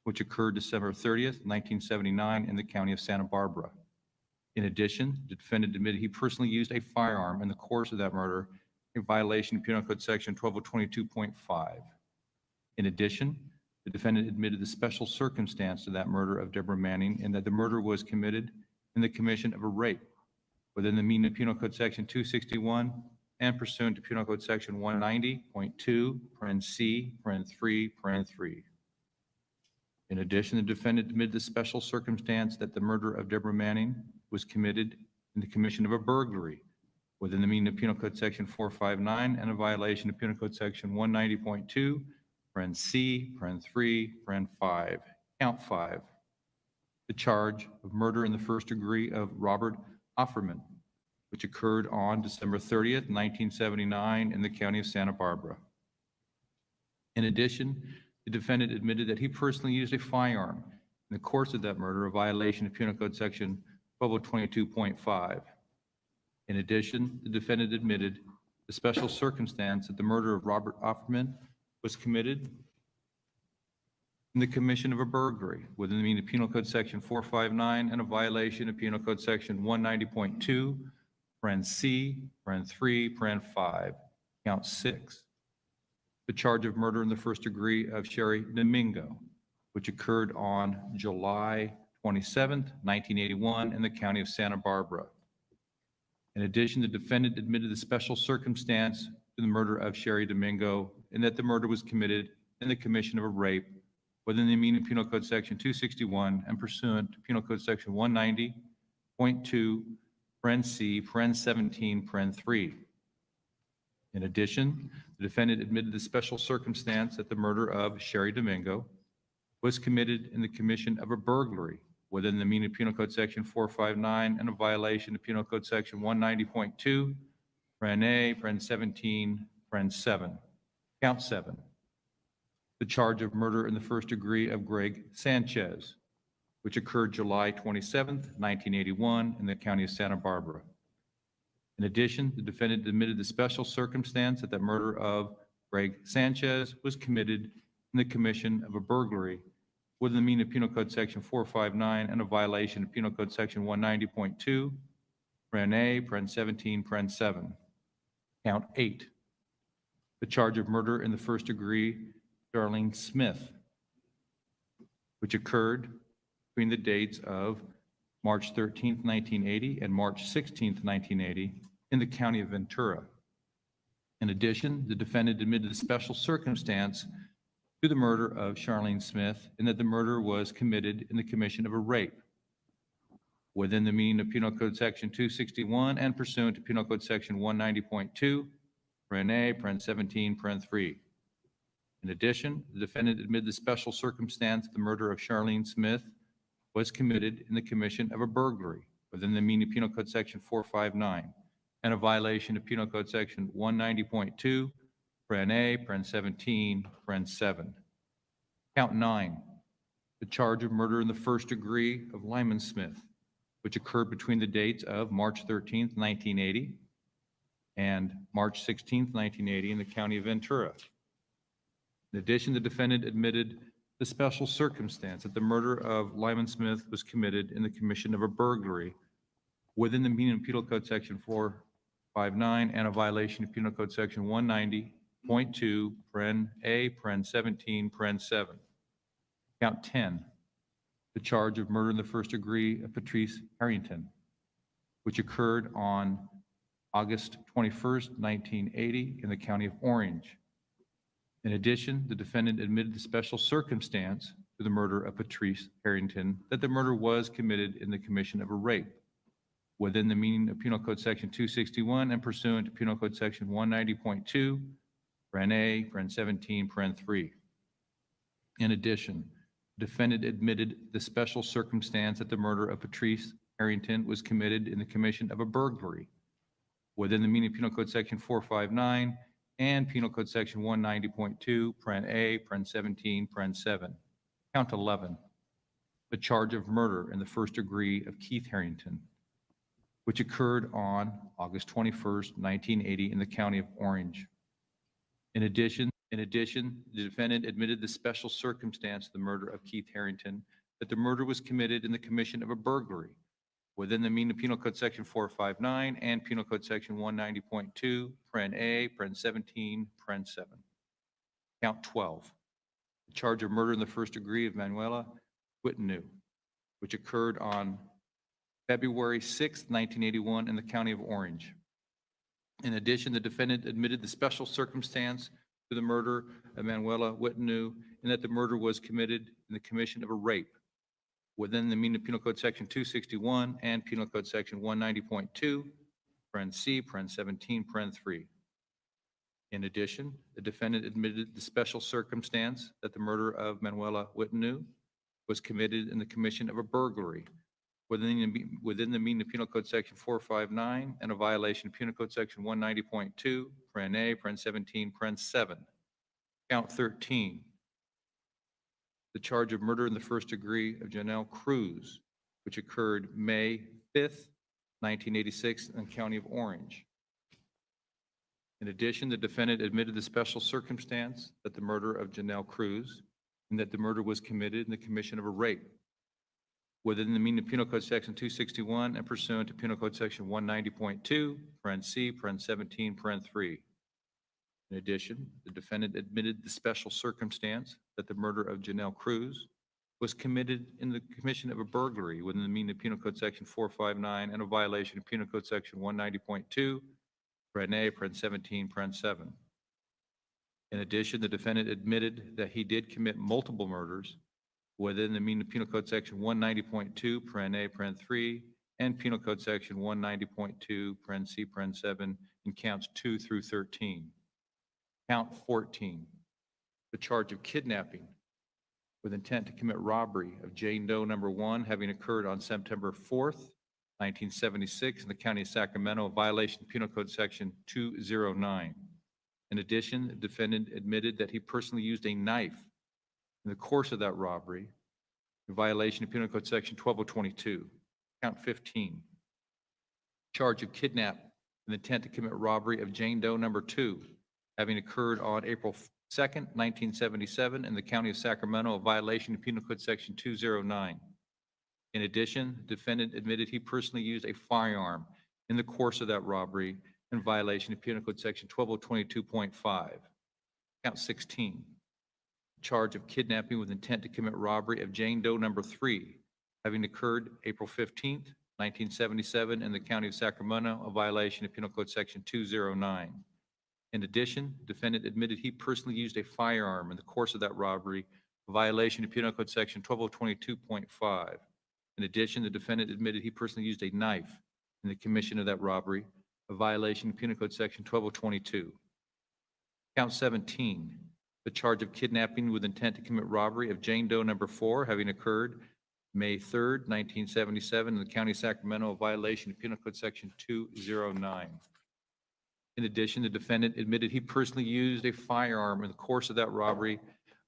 which occurred December 30th, 1979 in the county of Santa Barbara. In addition, the defendant admitted he personally used a firearm in the course of that murder, a violation of Penal Code Section 12022.5. In addition, the defendant admitted the special circumstance to that murder of Deborah Manning and that the murder was committed in the commission of a rape within the meaning of Penal Code Section 261 and pursuant to Penal Code Section 190.2, paren C, paren 3, paren 3. In addition, the defendant admitted the special circumstance that the murder of Deborah Manning was committed in the commission of a burglary within the meaning of Penal Code Section 459 and a violation of Penal Code Section 190.2, paren C, paren 3, paren 5. Count 5, the charge of murder in the first degree of Robert Offerman, which occurred on December 30th, 1979 in the county of Santa Barbara. In addition, the defendant admitted that he personally used a firearm in the course of that murder, a violation of Penal Code Section 12022.5. In addition, the defendant admitted the special circumstance that the murder of Robert Offerman was committed in the commission of a burglary within the meaning of Penal Code Section 459 and a violation of Penal Code Section 190.2, paren C, paren 3, paren 5. Count 6, the charge of murder in the first degree of Sherry Domingo, which occurred on July 27th, 1981 in the county of Santa Barbara. In addition, the defendant admitted the special circumstance to the murder of Sherry Domingo and that the murder was committed in the commission of a rape within the meaning of Penal Code Section 261 and pursuant to Penal Code Section 190.2, paren C, paren 17, paren 3. In addition, the defendant admitted the special circumstance that the murder of Sherry Domingo was committed in the commission of a burglary within the meaning of Penal Code Section 459 and a violation of Penal Code Section 190.2, paren A, paren 17, paren 7. Count 7, the charge of murder in the first degree of Greg Sanchez, which occurred July 27th, 1981 in the county of Santa Barbara. In addition, the defendant admitted the special circumstance that the murder of Greg Sanchez was committed in the commission of a burglary within the meaning of Penal Code Section 459 and a violation of Penal Code Section 190.2, paren A, paren 17, paren 7. Count 8, the charge of murder in the first degree, Darlene Smith, which occurred between the dates of March 13th, 1980 and March 16th, 1980 in the county of Ventura. In addition, the defendant admitted the special circumstance to the murder of Charlene Smith and that the murder was committed in the commission of a rape within the meaning of Penal Code Section 261 and pursuant to Penal Code Section 190.2, paren A, paren 17, paren 3. In addition, the defendant admitted the special circumstance the murder of Charlene Smith was committed in the commission of a burglary within the meaning of Penal Code Section 459 and a violation of Penal Code Section 190.2, paren A, paren 17, paren 7. Count 9, the charge of murder in the first degree of Lyman Smith, which occurred between the dates of March 13th, 1980 and March 16th, 1980 in the county of Ventura. In addition, the defendant admitted the special circumstance that the murder of Lyman Smith was committed in the commission of a burglary within the meaning of Penal Code Section 459 and a violation of Penal Code Section 190.2, paren A, paren 17, paren 7. Count 10, the charge of murder in the first degree of Patrice Harrington, which occurred on August 21st, 1980 in the county of Orange. In addition, the defendant admitted the special circumstance to the murder of Patrice Harrington that the murder was committed in the commission of a rape within the meaning of Penal Code Section 261 and pursuant to Penal Code Section 190.2, paren A, paren 17, paren 3. In addition, the defendant admitted the special circumstance that the murder of Patrice Harrington was committed in the commission of a burglary within the meaning of Penal Code Section 459 and Penal Code Section 190.2, paren A, paren 17, paren 7. Count 11, the charge of murder in the first degree of Keith Harrington, which occurred on August 21st, 1980 in the county of Orange. In addition, In addition, the defendant admitted the special circumstance of the murder of Keith Harrington, that the murder was committed in the commission of a burglary within the meaning of Penal Code Section 459 and Penal Code Section 190.2, paren A, paren 17, paren 7. Count 12, the charge of murder in the first degree of Manuela Whitenu, which occurred on February 6, 1981 in the County of Orange. In addition, the defendant admitted the special circumstance to the murder of Manuela Whitenu in that the murder was committed in the commission of a rape within the meaning of Penal Code Section 261 and Penal Code Section 190.2, paren C, paren 17, paren 3. In addition, the defendant admitted the special circumstance that the murder of Manuela Whitenu was committed in the commission of a burglary within the meaning of Penal Code Section 459 and a violation of Penal Code Section 190.2, paren A, paren 17, paren 7. Count 13, the charge of murder in the first degree of Janelle Cruz, which occurred May 5th, 1986 in the County of Orange. In addition, the defendant admitted the special circumstance that the murder of Janelle Cruz and that the murder was committed in the commission of a rape within the meaning of Penal Code Section 261 and pursuant to Penal Code Section 190.2, paren C, paren 17, paren 3. In addition, the defendant admitted the special circumstance that the murder of Janelle Cruz was committed in the commission of a burglary within the meaning of Penal Code Section 459 and a violation of Penal Code Section 190.2, paren A, paren 17, paren 7. In addition, the defendant admitted that he did commit multiple murders within the meaning of Penal Code Section 190.2, paren A, paren 3, and Penal Code Section 190.2, paren C, paren 7, in counts 2 through 13. Count 14, the charge of kidnapping with intent to commit robbery of Jane Doe number 1 having occurred on September 4th, 1976 in the County of Sacramento, a violation of Penal Code Section 209. In addition, the defendant admitted that he personally used a knife in the course of that robbery, in violation of Penal Code Section 12022. Count 15, charge of kidnap with intent to commit robbery of Jane Doe number 2 having occurred on April 2nd, 1977 in the County of Sacramento, a violation of Penal Code Section 209. In addition, the defendant admitted he personally used a firearm in the course of that robbery in violation of Penal Code Section 12022.5. Count 16, charge of kidnapping with intent to commit robbery of Jane Doe number 3 having occurred April 15th, 1977 in the County of Sacramento, a violation of Penal Code Section 209. In addition, the defendant admitted he personally used a firearm in the course of that robbery, a violation of Penal Code Section 12022.5. In addition, the defendant admitted he personally used a knife in the commission of that robbery, a violation of Penal Code Section 12022. Count 17, the charge of kidnapping with intent to commit robbery of Jane Doe number 4 having occurred May 3rd, 1977 in the County of Sacramento, a violation of Penal Code Section 209. In addition, the defendant admitted he personally used a firearm in the course of that robbery,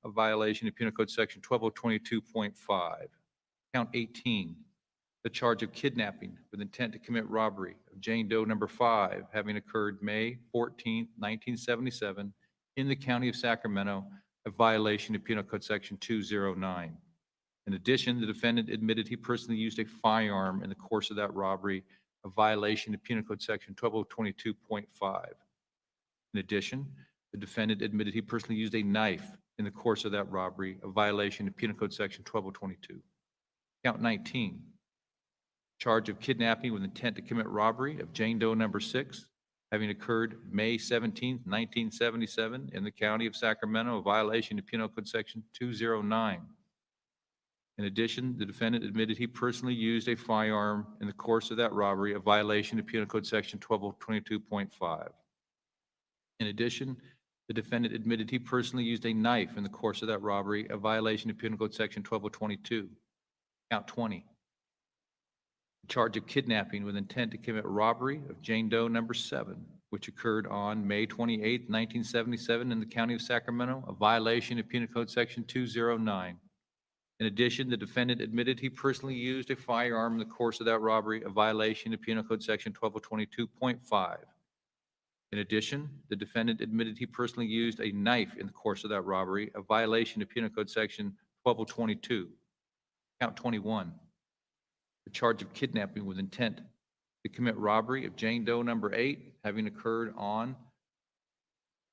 a violation of Penal Code Section 12022.5. Count 18, the charge of kidnapping with intent to commit robbery of Jane Doe number 5 having occurred May 14th, 1977 in the County of Sacramento, a violation of Penal Code Section 209. In addition, the defendant admitted he personally used a firearm in the course of that robbery, a violation of Penal Code Section 12022.5. In addition, the defendant admitted he personally used a knife in the course of that robbery, a violation of Penal Code Section 12022. Count 19, charge of kidnapping with intent to commit robbery of Jane Doe number 6 having occurred May 17th, 1977 in the County of Sacramento, a violation of Penal Code Section 209. In addition, the defendant admitted he personally used a firearm in the course of that robbery, a violation of Penal Code Section 1222.5. In addition, the defendant admitted he personally used a knife in the course of that robbery, a violation of Penal Code Section 12022. Count 20, charge of kidnapping with intent to commit robbery of Jane Doe number 7, which occurred on May 28, 1977 in the County of Sacramento, a violation of Penal Code Section 209. In addition, the defendant admitted he personally used a firearm in the course of that robbery, a violation of Penal Code Section 1222.5. In addition, the defendant admitted he personally used a knife in the course of that robbery, a violation of Penal Code Section 12022. Count 21, the charge of kidnapping with intent to commit robbery of Jane Doe number 8, having occurred on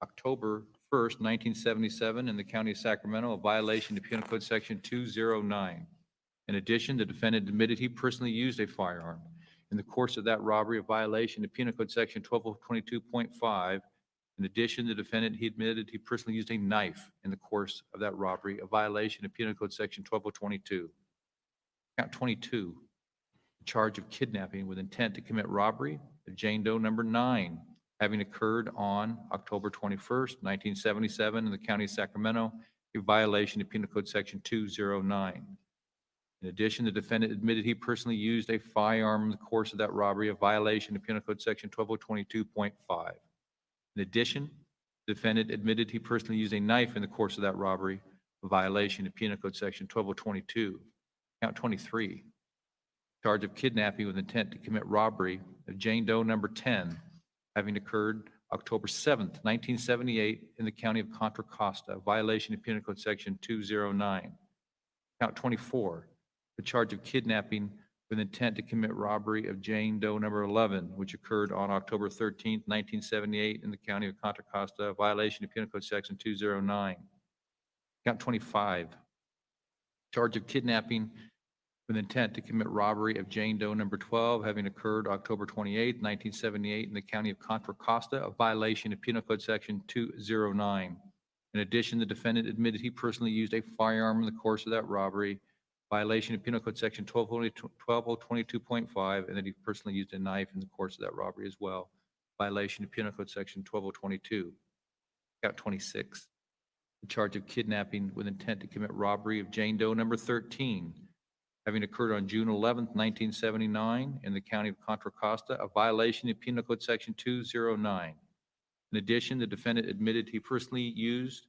October 1st, 1977 in the County of Sacramento, a violation of Penal Code Section 209. In addition, the defendant admitted he personally used a firearm in the course of that robbery, a violation of Penal Code Section 1222.5. In addition, the defendant, he admitted he personally used a knife in the course of that robbery, a violation of Penal Code Section 12022. Count 22, the charge of kidnapping with intent to commit robbery of Jane Doe number 9, having occurred on October 21st, 1977 in the County of Sacramento, a violation of Penal Code Section 209. In addition, the defendant admitted he personally used a firearm in the course of that robbery, a violation of Penal Code Section 12022.5. In addition, the defendant admitted he personally used a knife in the course of that robbery, a violation of Penal Code Section 12022. Count 23, charge of kidnapping with intent to commit robbery of Jane Doe number 10, having occurred October 7th, 1978 in the County of Contra Costa, a violation of Penal Code Section 209. Count 24, the charge of kidnapping with intent to commit robbery of Jane Doe number 11, which occurred on October 13th, 1978 in the County of Contra Costa, a violation of Penal Code Section 209. Count 25, charge of kidnapping with intent to commit robbery of Jane Doe number 12, having occurred October 28th, 1978 in the County of Contra Costa, a violation of Penal Code Section 209. In addition, the defendant admitted he personally used a firearm in the course of that robbery, violation of Penal Code Section 12022.5, and that he personally used a knife in the course of that robbery as well, violation of Penal Code Section 12022. Count 26, the charge of kidnapping with intent to commit robbery of Jane Doe number 13, having occurred on June 11th, 1979 in the County of Contra Costa, a violation of Penal Code Section 209. In addition, the defendant admitted he personally used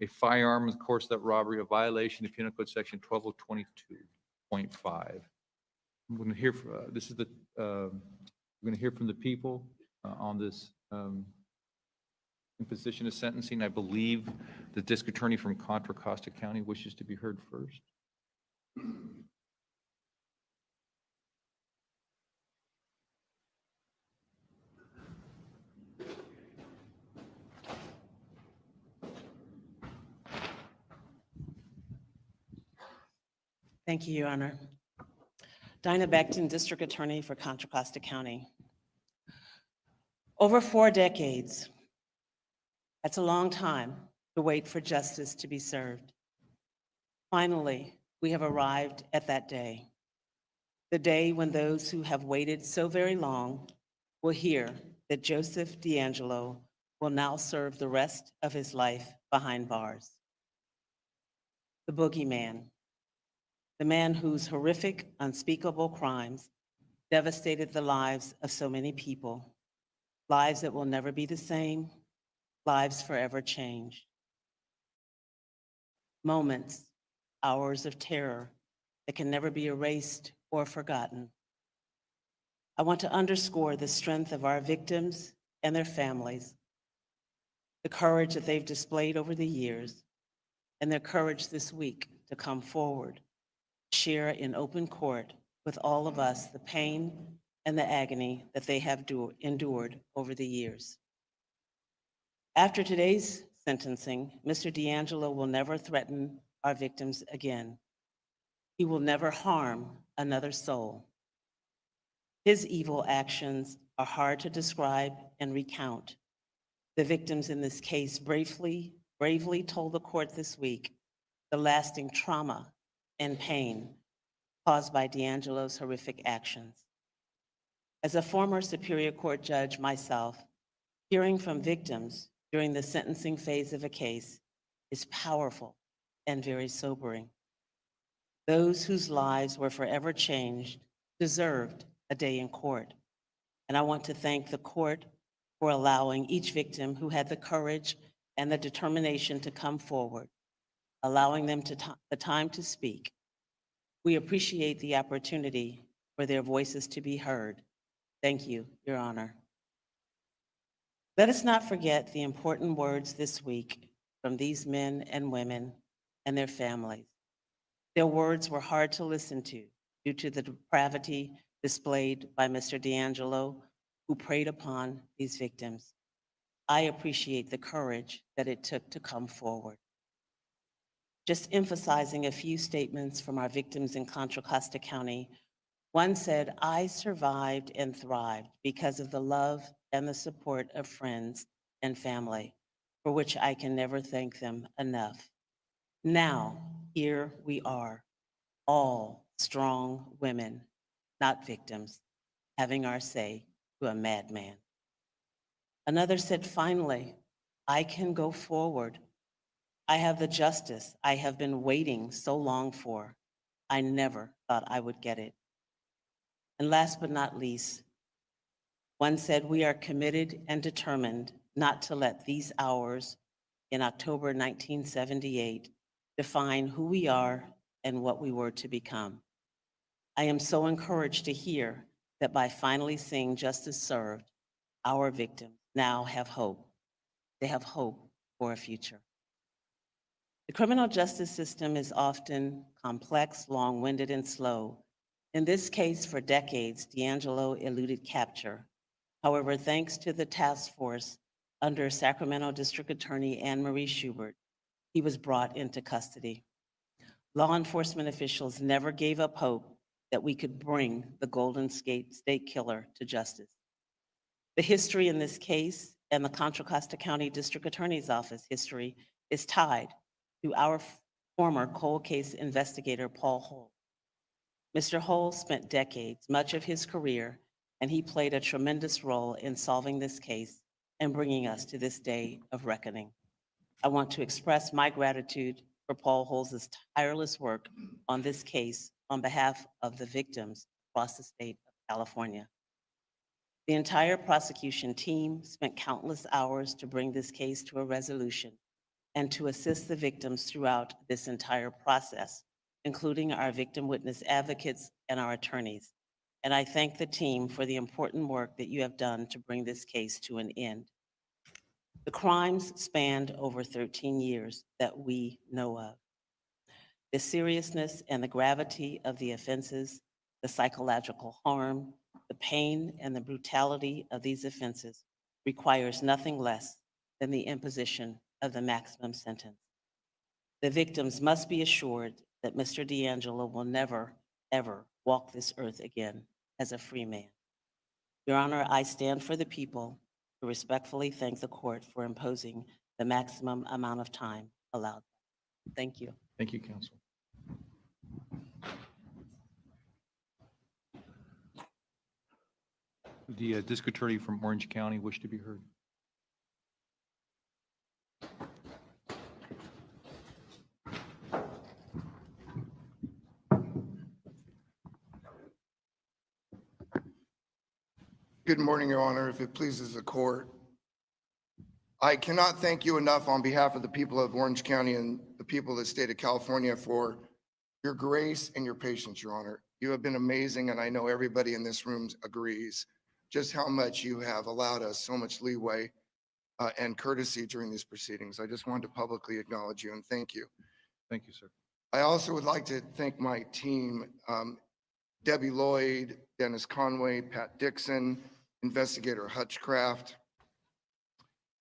a firearm in the course of that robbery, a violation of Penal Code Section 1222.5. I'm going to hear from, we're going to hear from the people on this imposition of sentencing. I believe the district attorney from Contra Costa County wishes to be heard first. Thank you, Your Honor. Dinah Beckton, District Attorney for Contra Costa County. Over 4 decades, that's a long time to wait for justice to be served. Finally, we have arrived at that day, the day when those who have waited so very long will hear that Joseph DeAngelo will now serve the rest of his life behind bars. The boogeyman, the man whose horrific, unspeakable crimes devastated the lives of so many people, lives that will never be the same, lives forever changed. Moments, hours of terror that can never be erased or forgotten. I want to underscore the strength of our victims and their families, the courage that they've displayed over the years, and their courage this week to come forward, share in open court with all of us the pain and the agony that they have endured over the years. After today's sentencing, Mr. DeAngelo will never threaten our victims again. He will never harm another soul. His evil actions are hard to describe and recount. The victims in this case bravely told the court this week the lasting trauma and pain caused by DeAngelo's horrific actions. As a former Superior Court judge myself, hearing from victims during the sentencing phase of a case is powerful and very sobering. Those whose lives were forever changed deserved a day in court. And I want to thank the court for allowing each victim who had the courage and the determination to come forward, allowing them the time to speak. We appreciate the opportunity for their voices to be heard. Thank you, Your Honor. Let us not forget the important words this week from these men and women and their families. Their words were hard to listen to due to the depravity displayed by Mr. DeAngelo, who preyed upon these victims. I appreciate the courage that it took to come forward. Just emphasizing a few statements from our victims in Contra Costa County. One said, "I survived and thrived because of the love and the support of friends and family, for which I can never thank them enough. Now, here we are, all strong women, not victims, having our say to a madman." Another said, "Finally, I can go forward. I have the justice I have been waiting so long for. I never thought I would get it." And last but not least, one said, "We are committed and determined not to let these hours in October 1978 define who we are and what we were to become." I am so encouraged to hear that by finally seeing justice served, our victims now have hope. They have hope for a future. The criminal justice system is often complex, long-winded, and slow. In this case, for decades, DeAngelo eluded capture. However, thanks to the task force under Sacramento District Attorney Anne Marie Schubert, he was brought into custody. Law enforcement officials never gave up hope that we could bring the Golden State Killer to justice. The history in this case and the Contra Costa County District Attorney's Office history is tied to our former cold case investigator, Paul Hull. Mr. Hull spent decades, much of his career, and he played a tremendous role in solving this case and bringing us to this day of reckoning. I want to express my gratitude for Paul Hull's tireless work on this case on behalf of the victims across the state of California. The entire prosecution team spent countless hours to bring this case to a resolution and to assist the victims throughout this entire process, including our victim witness advocates and our attorneys. And I thank the team for the important work that you have done to bring this case to an end. The crimes spanned over 13 years that we know of. The seriousness and the gravity of the offenses, the psychological harm, the pain and the brutality of these offenses requires nothing less than the imposition of the maximum sentence. The victims must be assured that Mr. DeAngelo will never, ever walk this earth again as a free man. Your Honor, I stand for the people to respectfully thank the court for imposing the maximum amount of time allowed. Thank you. Thank you, counsel. The district attorney from Orange County wish to be heard. Good morning, Your Honor. If it pleases the court, I cannot thank you enough on behalf of the people of Orange County and the people of the state of California for your grace and your patience, Your Honor. You have been amazing, and I know everybody in this room agrees just how much you have allowed us so much leeway and courtesy during these proceedings. I just wanted to publicly acknowledge you and thank you. Thank you, sir. I also would like to thank my team, Debbie Lloyd, Dennis Conway, Pat Dixon, Investigator Hutchcraft,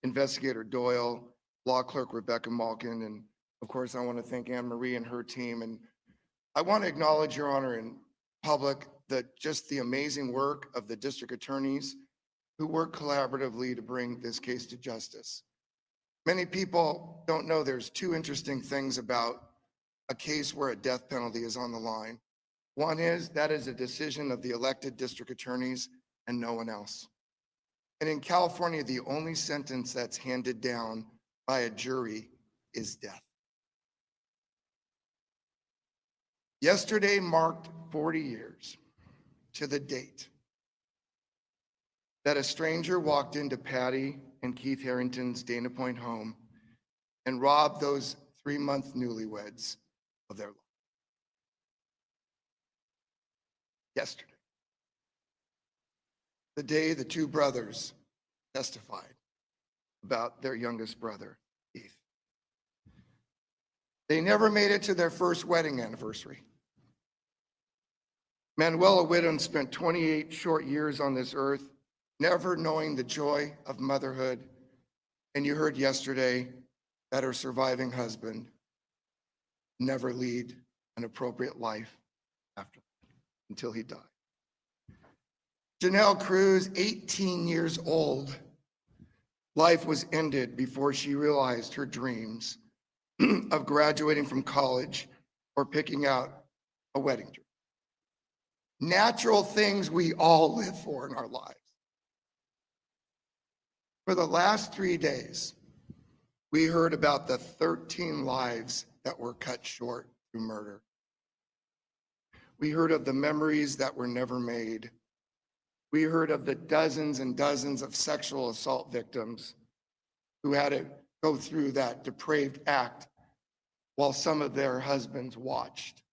Investigator Doyle, Law Clerk Rebecca Malkin, and of course, I want to thank Anne Marie and her team. And I want to acknowledge, Your Honor, in public, that just the amazing work of the district attorneys who work collaboratively to bring this case to justice. Many people don't know there's two interesting things about a case where a death penalty is on the line. One is that is a decision of the elected district attorneys and no one else. And in California, the only sentence that's handed down by a jury is death. Yesterday marked 40 years to the date that a stranger walked into Patty and Keith Harrington's Dana Point home and robbed those 3-month newlyweds of their life. Yesterday, the day the two brothers testified about their youngest brother, Keith. They never made it to their first wedding anniversary. Manuela Whittam spent 28 short years on this earth, never knowing the joy of motherhood. And you heard yesterday that her surviving husband never lead an appropriate life after until he died. Janelle Cruz, 18 years old, life was ended before she realized her dreams of graduating from college or picking out a wedding dress. Natural things we all live for in our lives. For the last 3 days, we heard about the 13 lives that were cut short through murder. We heard of the memories that were never made. We heard of the dozens and dozens of sexual assault victims who had to go through that depraved act while some of their husbands watched,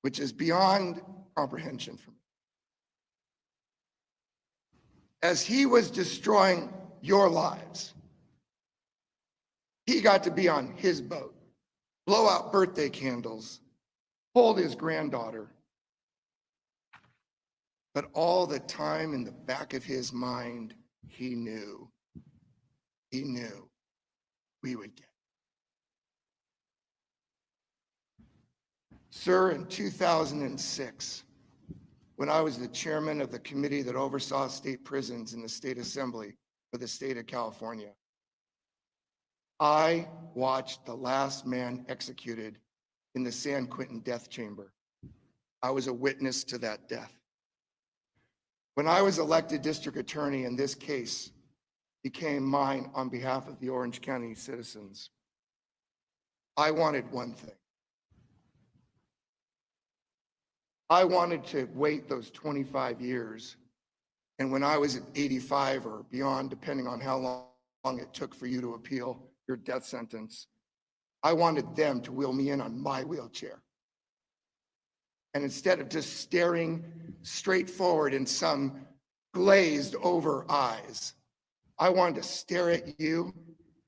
which is beyond comprehension for me. As he was destroying your lives, he got to be on his boat, blow out birthday candles, hold his granddaughter. But all the time in the back of his mind, he knew we would get. Sir, in 2006, when I was the chairman of the committee that oversaw state prisons in the state assembly for the state of California, I watched the last man executed in the San Quentin death chamber. I was a witness to that death. When I was elected district attorney and this case became mine on behalf of the Orange County citizens, I wanted one thing. I wanted to wait those 25 years, and when I was at 85 or beyond, depending on how long it took for you to appeal your death sentence, I wanted them to wheel me in on my wheelchair. And instead of just staring straight forward in some glazed over eyes, I wanted to stare at you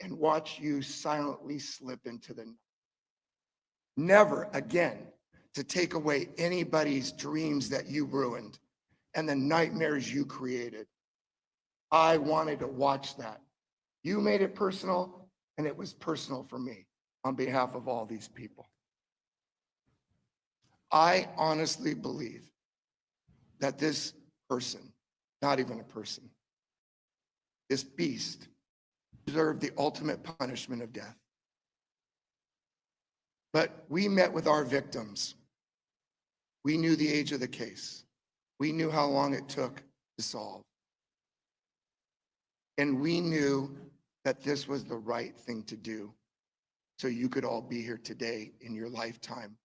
and watch you silently slip into the night. Never again to take away anybody's dreams that you ruined and the nightmares you created. I wanted to watch that. You made it personal, and it was personal for me on behalf of all these people. I honestly believe that this person, not even a person, this beast deserved the ultimate punishment of death. But we met with our victims. We knew the age of the case. We knew how long it took to solve. And we knew that this was the right thing to do so you could all be here today in your lifetime,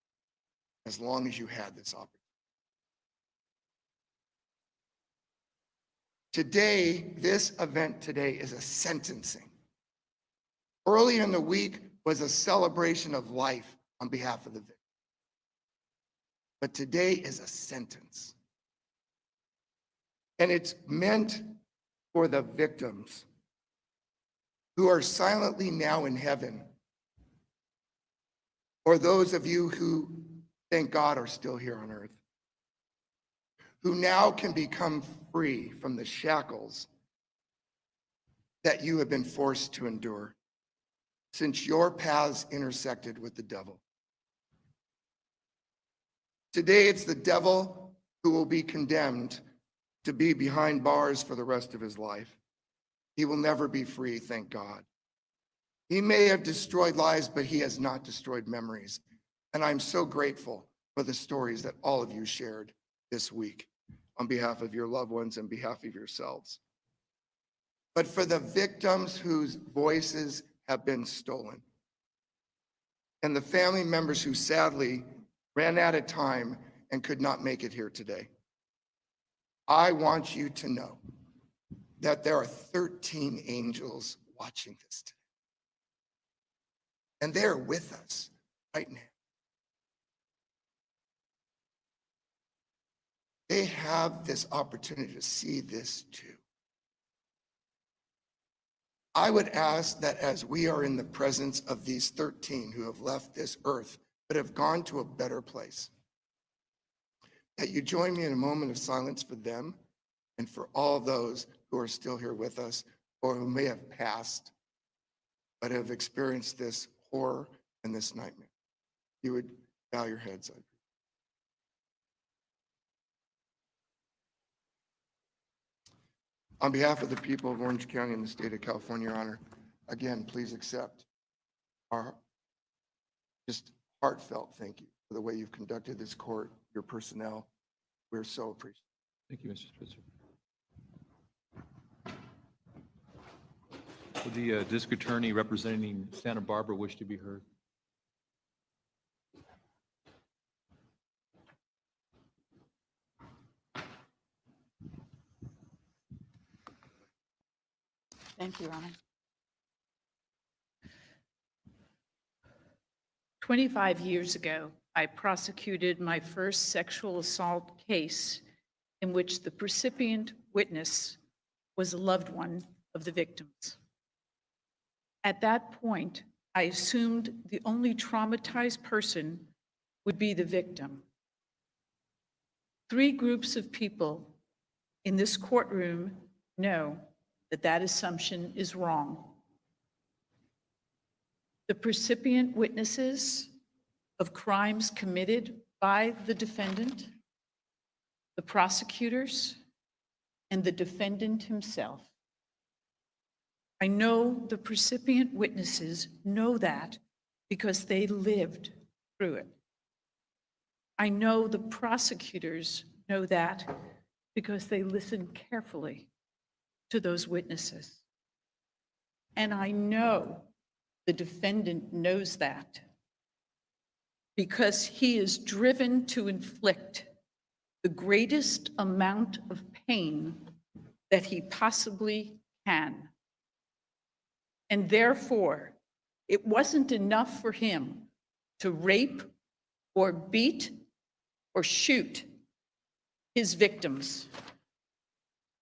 as long as you had this opportunity. Today, this event today is a sentencing. Earlier in the week was a celebration of life on behalf of the victim. But today is a sentence. And it's meant for the victims who are silently now in heaven, or those of you who, thank God, are still here on earth, who now can become free from the shackles that you have been forced to endure since your paths intersected with the devil. Today, it's the devil who will be condemned to be behind bars for the rest of his life. He will never be free, thank God. He may have destroyed lives, but he has not destroyed memories. And I'm so grateful for the stories that all of you shared this week on behalf of your loved ones and behalf of yourselves. But for the victims whose voices have been stolen, and the family members who sadly ran out of time and could not make it here today, I want you to know that there are 13 angels watching this today. And they're with us right now. They have this opportunity to see this too. I would ask that as we are in the presence of these 13 who have left this earth but have gone to a better place, that you join me in a moment of silence for them and for all those who are still here with us or who may have passed but have experienced this horror and this nightmare. You would bow your heads. On behalf of the people of Orange County and the state of California, Your Honor, again, please accept our just heartfelt thank you for the way you've conducted this court, your personnel. We're so appreciative. Thank you, Mr. Spitzer. Would the district attorney representing Santa Barbara wish to be heard? Thank you, Your Honor. 25 years ago, I prosecuted my first sexual assault case in which the recipient witness was a loved one of the victims. At that point, I assumed the only traumatized person would be the victim. 3 groups of people in this courtroom know that that assumption is wrong. The recipient witnesses of crimes committed by the defendant, the prosecutors, and the defendant himself. I know the recipient witnesses know that because they lived through it. I know the prosecutors know that because they listened carefully to those witnesses. And I know the defendant knows that because he is driven to inflict the greatest amount of pain that he possibly can. And therefore, it wasn't enough for him to rape or beat or shoot his victims.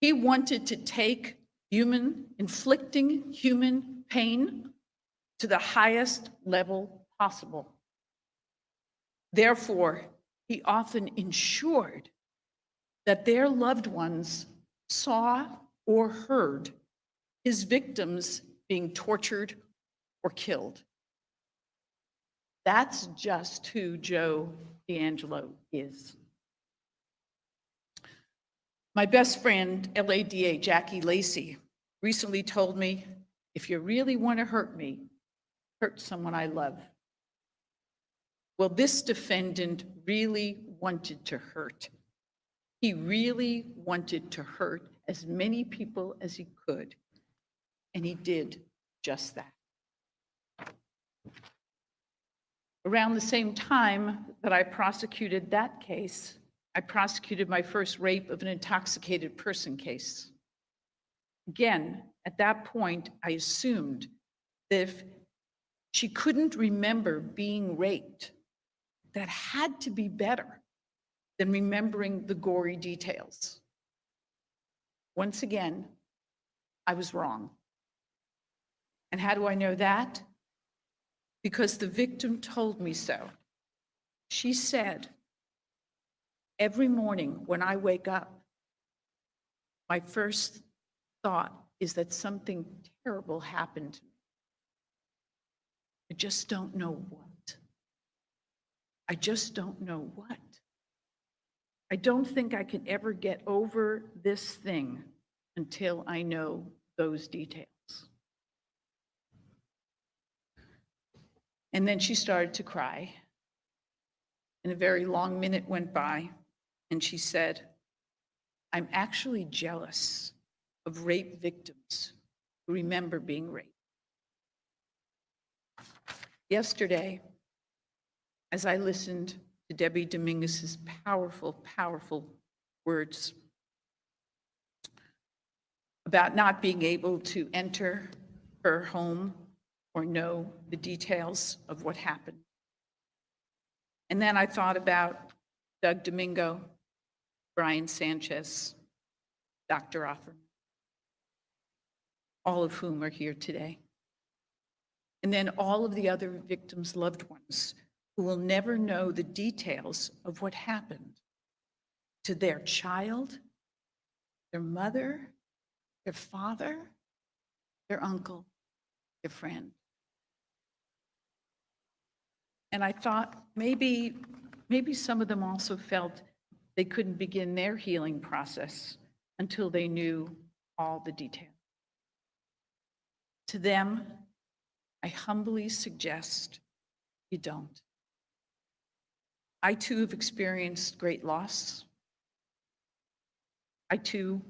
He wanted to take inflicting human pain to the highest level possible. Therefore, he often ensured that their loved ones saw or heard his victims being tortured or killed. That's just who Joe DeAngelo is. My best friend, LADA Jackie Lacey, recently told me, if you really want to hurt me, hurt someone I love. Well, this defendant really wanted to hurt. He really wanted to hurt as many people as he could, and he did just that. Around the same time that I prosecuted that case, I prosecuted my first rape of an intoxicated person case. Again, at that point, I assumed that if she couldn't remember being raped, that had to be better than remembering the gory details. Once again, I was wrong. And how do I know that? Because the victim told me so. She said, every morning when I wake up, my first thought is that something terrible happened to me. I just don't know what. I just don't know what. I don't think I can ever get over this thing until I know those details. And then she started to cry. And a very long minute went by, and she said, I'm actually jealous of rape victims who remember being raped. Yesterday, as I listened to Debbie Dominguez's powerful, powerful words about not being able to enter her home or know the details of what happened. And then I thought about Doug Domingo, Brian Sanchez, Dr. Offerman. all of whom are here today. And then all of the other victims' loved ones who will never know the details of what happened to their child, their mother, their father, their uncle, their friend. And I thought maybe some of them also felt they couldn't begin their healing process until they knew all the details. To them, I humbly suggest you don't. I too have experienced great loss. I too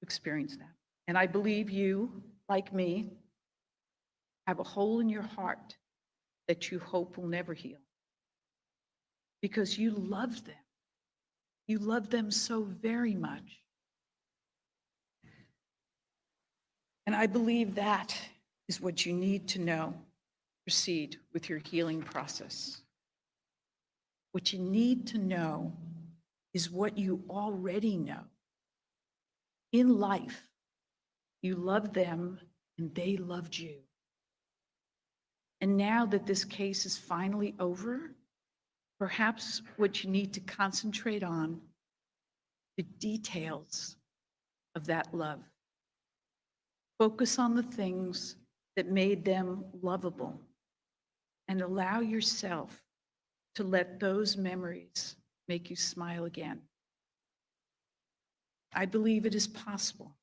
experienced that. And I believe you, like me, have a hole in your heart that you hope will never heal. Because you love them. You love them so very much. And I believe that is what you need to know. Proceed with your healing process. What you need to know is what you already know. In life, you loved them and they loved you. And now that this case is finally over, perhaps what you need to concentrate on the details of that love. Focus on the things that made them lovable and allow yourself to let those memories make you smile again. I believe it is possible.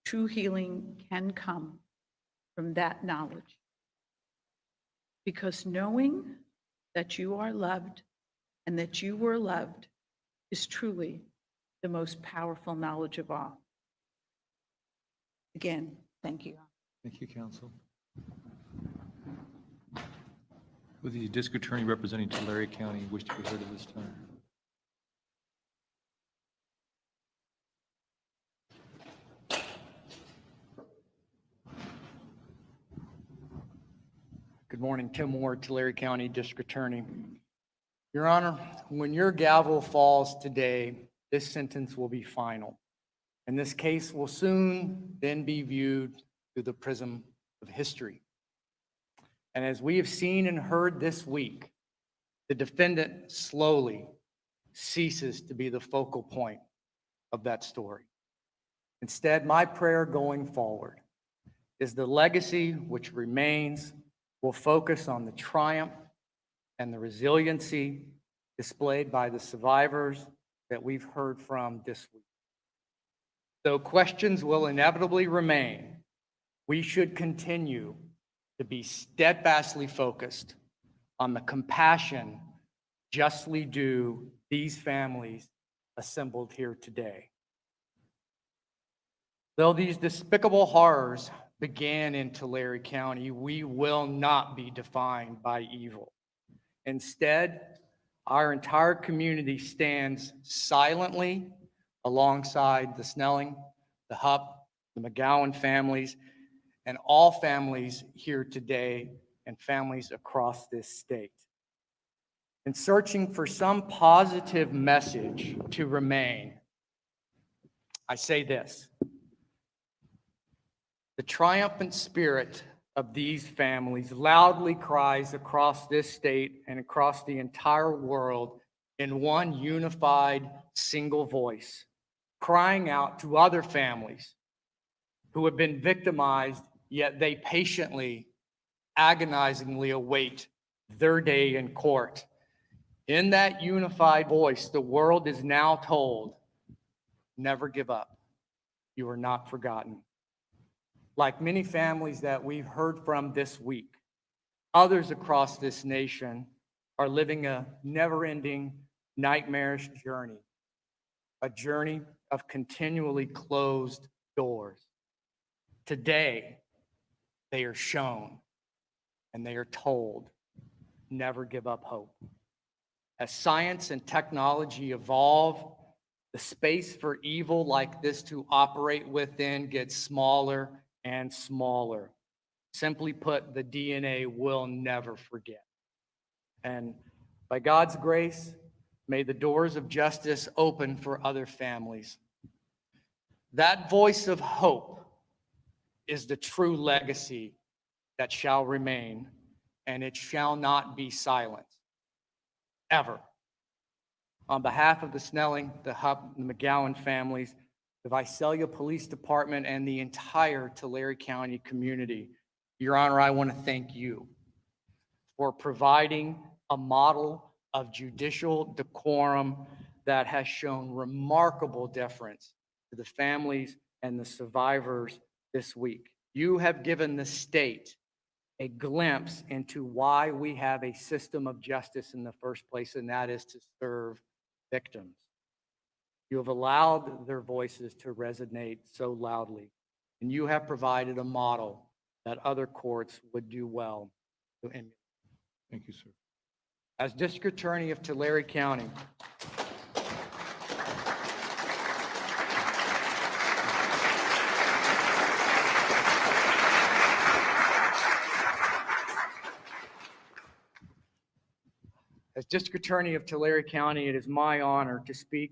True healing can come from that knowledge. Because knowing that you are loved and that you were loved is truly the most powerful knowledge of all. Again, thank you. Thank you, counsel. Would the district attorney representing Tulare County wish to be heard at this time? Good morning, Tim Ward, Tulare County District Attorney. Your Honor, when your gavel falls today, this sentence will be final, and this case will soon then be viewed through the prism of history. And as we have seen and heard this week, the defendant slowly ceases to be the focal point of that story. Instead, my prayer going forward is the legacy which remains will focus on the triumph and the resiliency displayed by the survivors that we've heard from this week. Though questions will inevitably remain, we should continue to be steadfastly focused on the compassion justly due these families assembled here today. Though these despicable horrors began in Tulare County, we will not be defined by evil. Instead, our entire community stands silently alongside the Snelling, the Hupp, the McGowan families, and all families here today and families across this state. In searching for some positive message to remain, I say this: the triumphant spirit of these families loudly cries across this state and across the entire world in one unified single voice, crying out to other families who have been victimized, yet they patiently, agonizingly await their day in court. In that unified voice, the world is now told, never give up. You are not forgotten. Like many families that we've heard from this week, others across this nation are living a never-ending, nightmarish journey, a journey of continually closed doors. Today, they are shown and they are told, never give up hope. As science and technology evolve, the space for evil like this to operate within gets smaller and smaller. Simply put, the DNA will never forget. And by God's grace, may the doors of justice open for other families. That voice of hope is the true legacy that shall remain, and it shall not be silenced, ever. On behalf of the Snelling, the Hupp, and the McGowan families, the Visalia Police Department, and the entire Tulare County community, Your Honor, I want to thank you for providing a model of judicial decorum that has shown remarkable deference to the families and the survivors this week. You have given the state a glimpse into why we have a system of justice in the first place, and that is to serve victims. You have allowed their voices to resonate so loudly, and you have provided a model that other courts would do well to emulate. Thank you, sir. As District Attorney of Tulare County, it is my honor to speak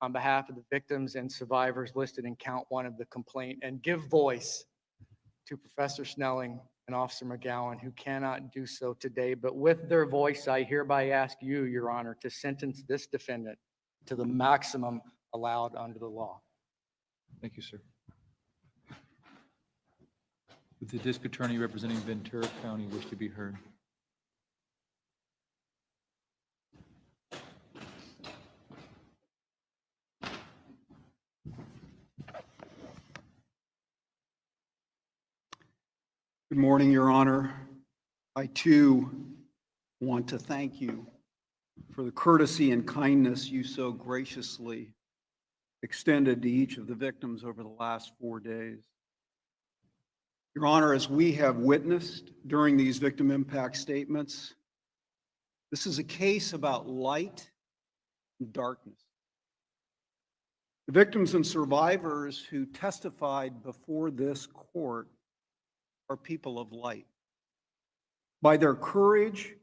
on behalf of the victims and survivors listed in count 1 of the complaint and give voice to Professor Snelling and Officer McGowan, who cannot do so today. But with their voice, I hereby ask you, Your Honor, to sentence this defendant to the maximum allowed under the law. Thank you, sir. Would the District Attorney representing Ventura County wish to be heard? Good morning, Your Honor. I too want to thank you for the courtesy and kindness you so graciously extended to each of the victims over the last 4 days. Your Honor, as we have witnessed during these victim impact statements, this is a case about light and darkness. The victims and survivors who testified before this court are people of light. By their courage,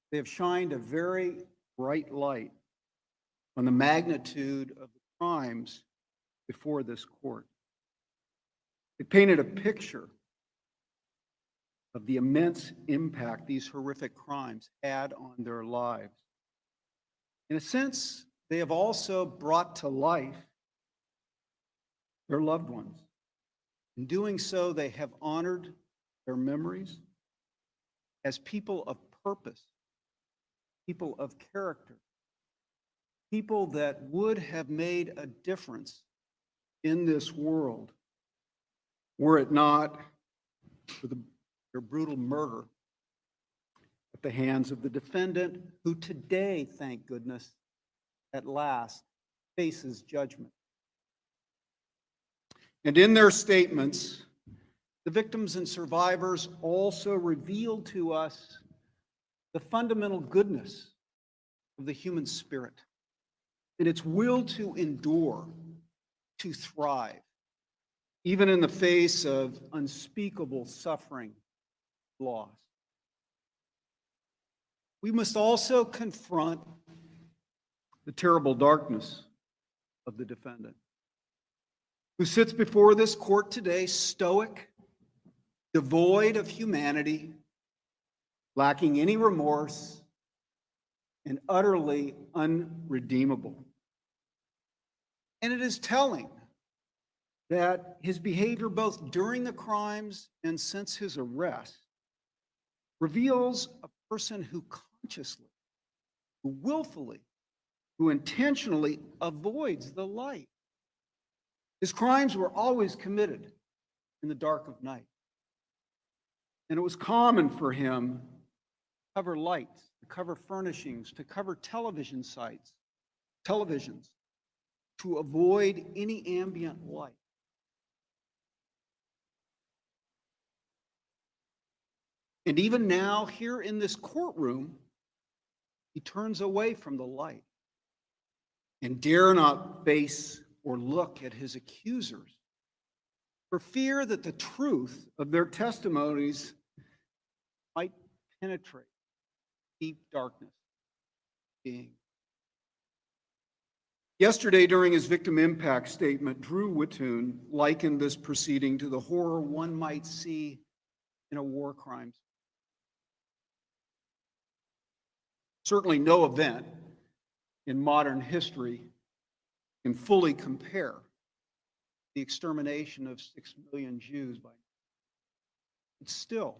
they have shined a very bright light on the magnitude of the crimes before this court. It painted a picture of the immense impact these horrific crimes had on their lives. In a sense, they have also brought to life their loved ones. In doing so, they have honored their memories as people of purpose, people of character, people that would have made a difference in this world were it not for their brutal murder at the hands of the defendant, who today, thank goodness, at last faces judgment. And in their statements, the victims and survivors also revealed to us the fundamental goodness of the human spirit and its will to endure, to thrive, even in the face of unspeakable suffering, loss. We must also confront the terrible darkness of the defendant, who sits before this court today stoic, devoid of humanity, lacking any remorse, and utterly unredeemable. And it is telling that his behavior both during the crimes and since his arrest reveals a person who consciously, who willfully, who intentionally avoids the light. His crimes were always committed in the dark of night. And it was common for him to cover lights, to cover furnishings, to cover televisions, to avoid any ambient light. And even now, here in this courtroom, he turns away from the light and dare not face or look at his accusers for fear that the truth of their testimonies might penetrate deep darkness being. Yesterday, during his victim impact statement, Drew Wittoon likened this proceeding to the horror one might see in a war crime. Certainly no event in modern history can fully compare the extermination of 6 million Jews by. But still,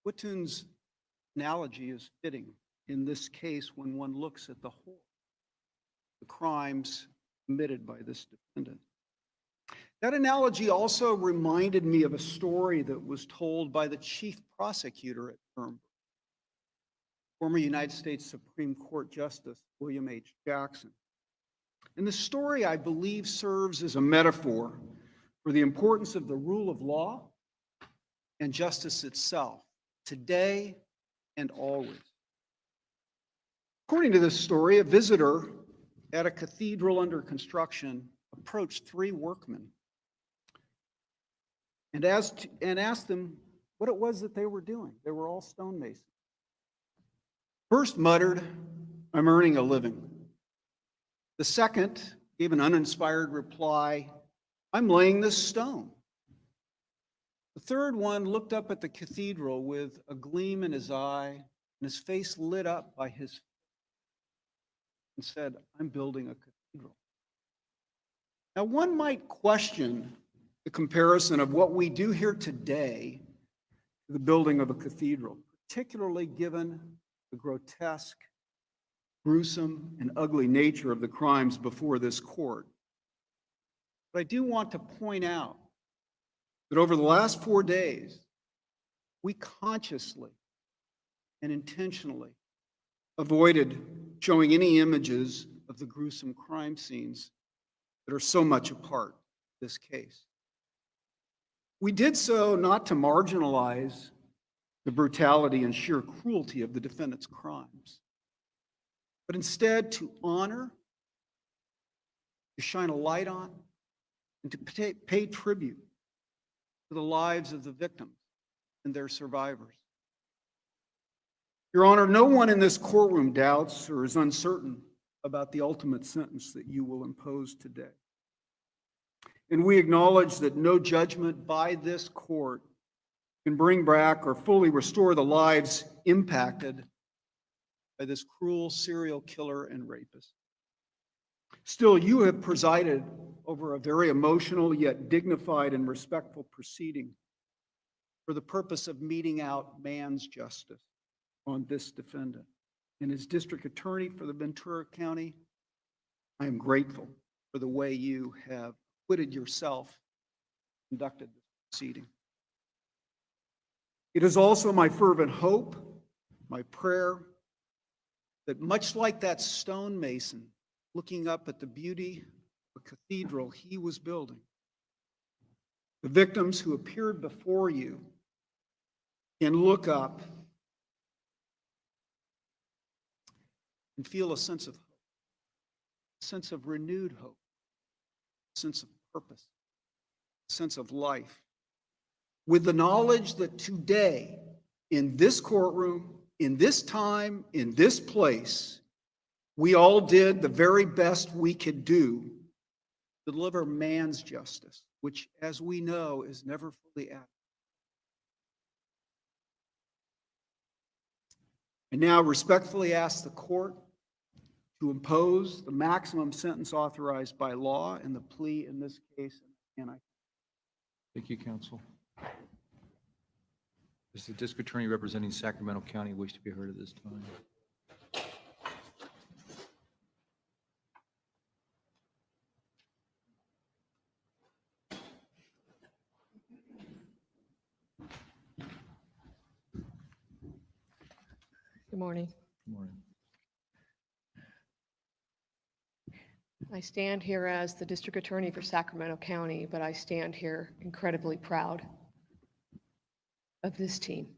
Wittoon's analogy is fitting in this case when one looks at the horror, the crimes committed by this defendant. That analogy also reminded me of a story that was told by the chief prosecutor at Nuremberg, former United States Supreme Court Justice William H. Jackson. And the story, I believe, serves as a metaphor for the importance of the rule of law and justice itself, today and always. According to this story, a visitor at a cathedral under construction approached 3 workmen and asked them what it was that they were doing. They were all stonemasons. First muttered, "I'm earning a living." The second gave an uninspired reply, "I'm laying this stone." The third one looked up at the cathedral with a gleam in his eye and his face lit up by his and said, "I'm building a cathedral." Now, one might question the comparison of what we do here today to the building of a cathedral, particularly given the grotesque, gruesome, and ugly nature of the crimes before this court. But I do want to point out that over the last 4 days, we consciously and intentionally avoided showing any images of the gruesome crime scenes that are so much a part of this case. We did so not to marginalize the brutality and sheer cruelty of the defendant's crimes, but instead to honor, to shine a light on, and to pay tribute to the lives of the victims and their survivors. Your Honor, no one in this courtroom doubts or is uncertain about the ultimate sentence that you will impose today. And we acknowledge that no judgment by this court can bring back or fully restore the lives impacted by this cruel serial killer and rapist. Still, you have presided over a very emotional yet dignified and respectful proceeding for the purpose of meting out man's justice on this defendant. And as district attorney for the Ventura County, I am grateful for the way you have acquitted yourself, conducted this proceeding. It is also my fervent hope, my prayer, that much like that stonemason looking up at the beauty of the cathedral he was building, the victims who appeared before you can look up and feel a sense of hope, a sense of renewed hope, a sense of purpose, a sense of life, with the knowledge that today, in this courtroom, in this time, in this place, we all did the very best we could do to deliver man's justice, which, as we know, is never fully adequate. I now respectfully ask the court to impose the maximum sentence authorized by law and the plea in this case. And I Thank you, counsel. Does the district attorney representing Sacramento County wish to be heard at this time? Good morning. Good morning. I stand here as the district attorney for Sacramento County, but I stand here incredibly proud of this team.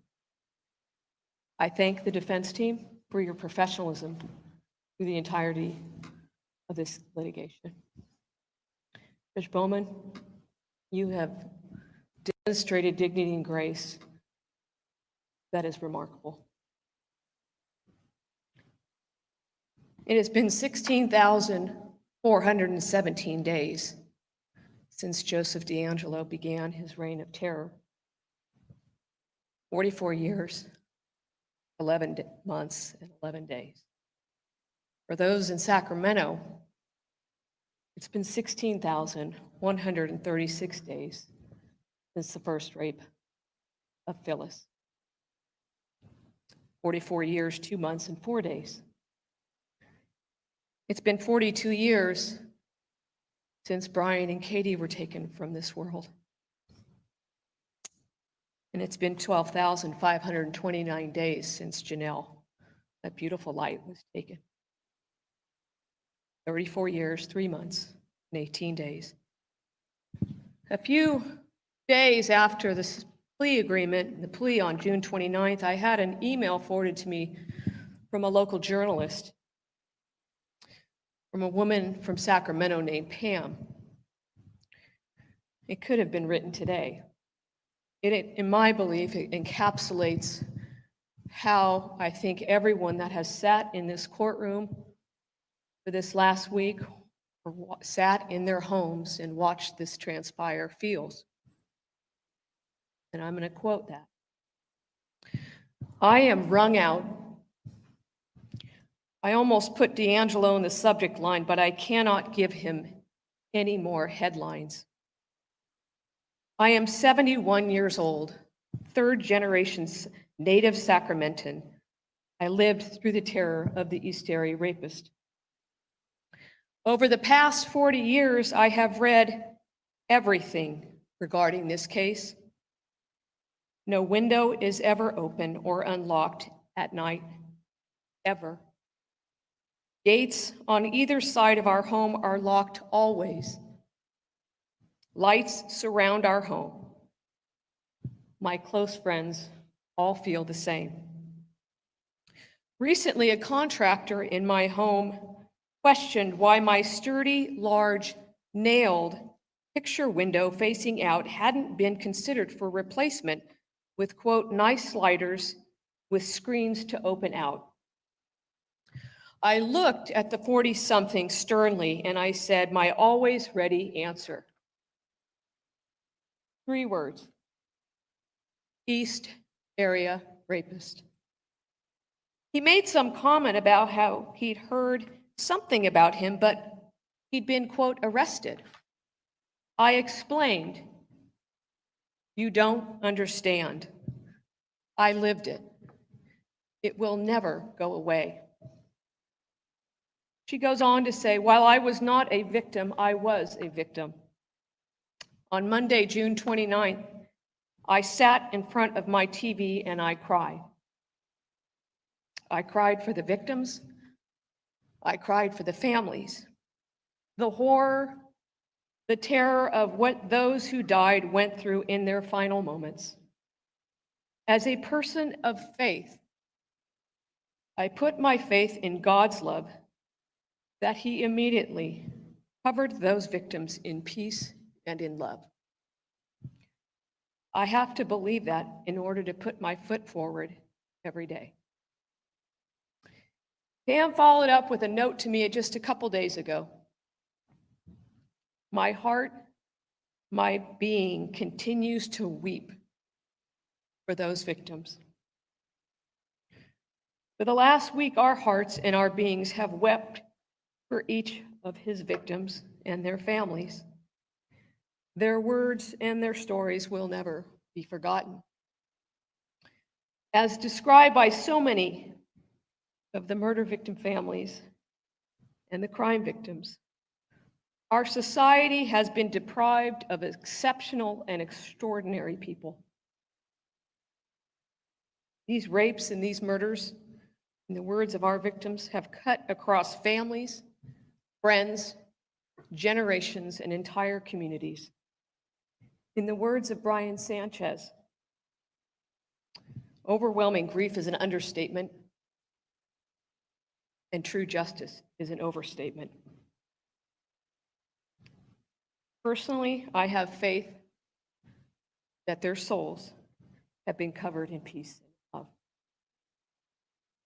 I thank the defense team for your professionalism through the entirety of this litigation. Judge Bowman, you have demonstrated dignity and grace that is remarkable. It has been 16,000 417 days since Joseph DeAngelo began his reign of terror. 44 years, 11 months, and 11 days. For those in Sacramento, it's been 16,136 days since the first rape of Phyllis. 44 years, 2 months, and 4 days. It's been 42 years since Brian and Katie were taken from this world. And it's been 12,529 days since Janelle, that beautiful light, was taken. 34 years, 3 months, and 18 days. A few days after this plea agreement, the plea on June 29th, I had an email forwarded to me from a local journalist, from a woman from Sacramento named Pam. It could have been written today. In my belief, it encapsulates how I think everyone that has sat in this courtroom for this last week or sat in their homes and watched this transpire feels. And I'm going to quote that. I am wrung out. I almost put DeAngelo in the subject line, but I cannot give him any more headlines. I am 71 years old, third generation native Sacramentan. I lived through the terror of the East Area rapist. Over the past 40 years, I have read everything regarding this case. No window is ever open or unlocked at night, ever. Gates on either side of our home are locked always. Lights surround our home. My close friends all feel the same. Recently, a contractor in my home questioned why my sturdy, large, nailed picture window facing out hadn't been considered for replacement with, quote, nice sliders with screens to open out. I looked at the 40-something sternly and I said my always ready answer. 3 words: East Area rapist. He made some comment about how he'd heard something about him, but he'd been, quote, arrested. I explained, you don't understand. I lived it. It will never go away. She goes on to say, while I was not a victim, I was a victim. On Monday, June 29th, I sat in front of my TV and I cried. I cried for the victims. I cried for the families. The horror, the terror of what those who died went through in their final moments. As a person of faith, I put my faith in God's love, that He immediately covered those victims in peace and in love. I have to believe that in order to put my foot forward every day. Pam followed up with a note to me just a couple days ago. My heart, my being continues to weep for those victims. For the last week, our hearts and our beings have wept for each of his victims and their families. Their words and their stories will never be forgotten. As described by so many of the murder victim families and the crime victims, our society has been deprived of exceptional and extraordinary people. These rapes and these murders, in the words of our victims, have cut across families, friends, generations, and entire communities. In the words of Brian Sanchez, overwhelming grief is an understatement, and true justice is an overstatement. Personally, I have faith that their souls have been covered in peace and love.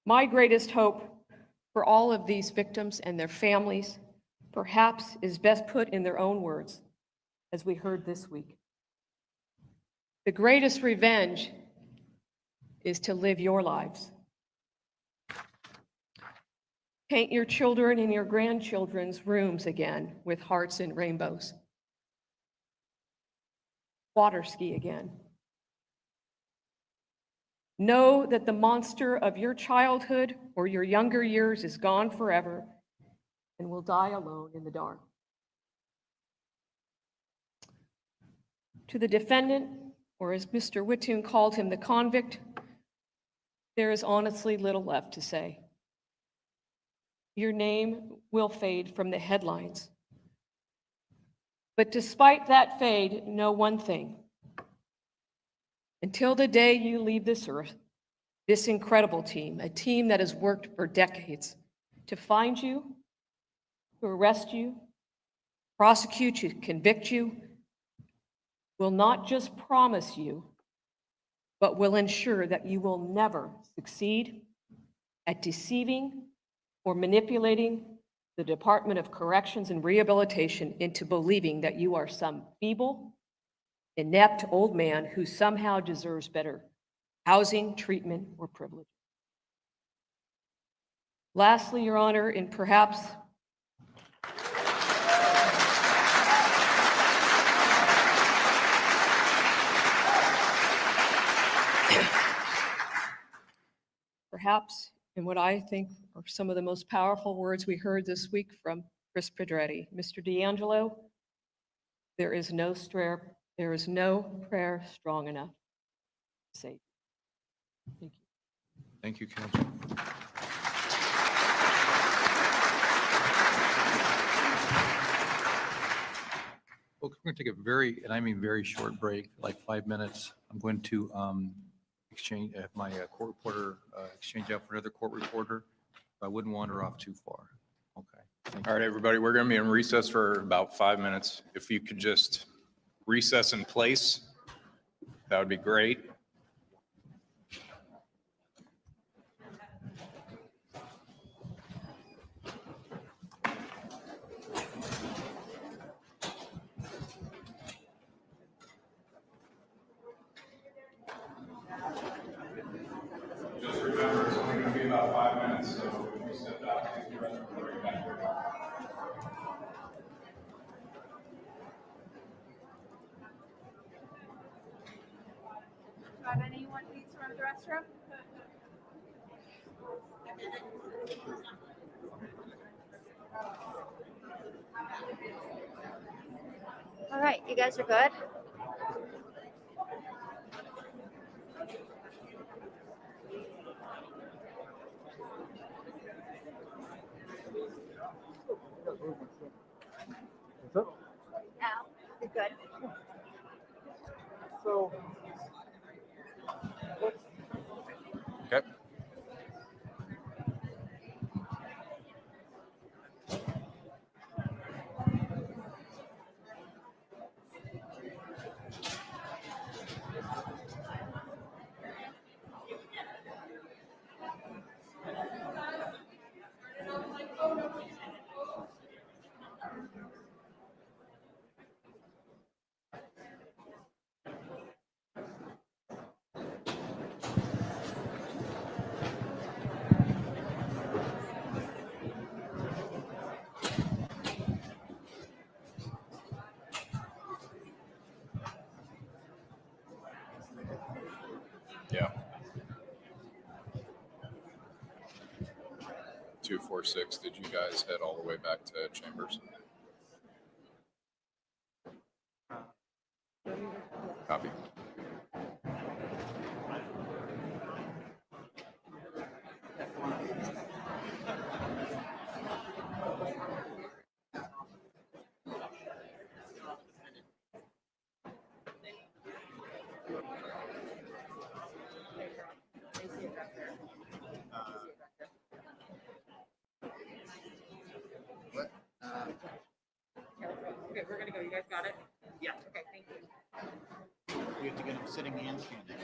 My greatest hope for all of these victims and their families, perhaps is best put in their own words, as we heard this week. The greatest revenge is to live your lives. Paint your children and your grandchildren's rooms again with hearts and rainbows. Water ski again. Know that the monster of your childhood or your younger years is gone forever and will die alone in the dark. To the defendant, or as Mr. Wittoon called him, the convict, there is honestly little left to say. Your name will fade from the headlines. But despite that fade, know one thing. Until the day you leave this earth, this incredible team, a team that has worked for decades to find you, to arrest you, prosecute you, convict you, will not just promise you, but will ensure that you will never succeed at deceiving or manipulating the Department of Corrections and Rehabilitation into believing that you are some feeble, inept old man who somehow deserves better housing, treatment, or privilege. Lastly, Your Honor, and perhaps in what I think are some of the most powerful words we heard this week from Chris Pedretti, Mr. DeAngelo, there is no prayer strong enough to save. Thank you. Thank you, Counsel. Well, we're going to take a very, and I mean very short break, like 5 minutes. I'm going to have my court reporter exchange out for another court reporter. I wouldn't wander off too far. Okay. Thank you. All right, everybody, we're going to be in recess for about 5 minutes. If you could just recess in place, that would be great. Just remember, it's only going to be about 5 minutes, so if you step out, take the rest of the way back. Anyone needs to run to the restroom? All right, you guys are good? Al, you're good. Okay. Yeah. 246, did you guys head all the way back to Chambers? Copy. Okay, we're gonna go. You guys got it? Yeah. Okay, thank you. We have to get them sitting and standing.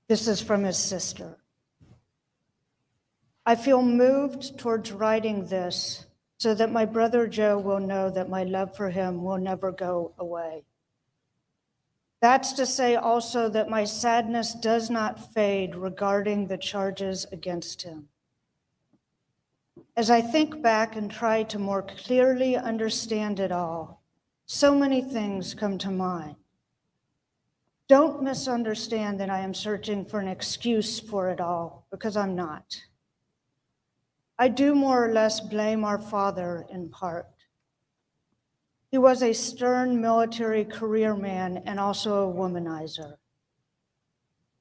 This is from his sister. I feel moved towards writing this so that my brother Joe will know that my love for him will never go away. That's to say also that my sadness does not fade regarding the charges against him. As I think back and try to more clearly understand it all, so many things come to mind. Don't misunderstand that I am searching for an excuse for it all, because I'm not. I do more or less blame our father in part. He was a stern military career man and also a womanizer.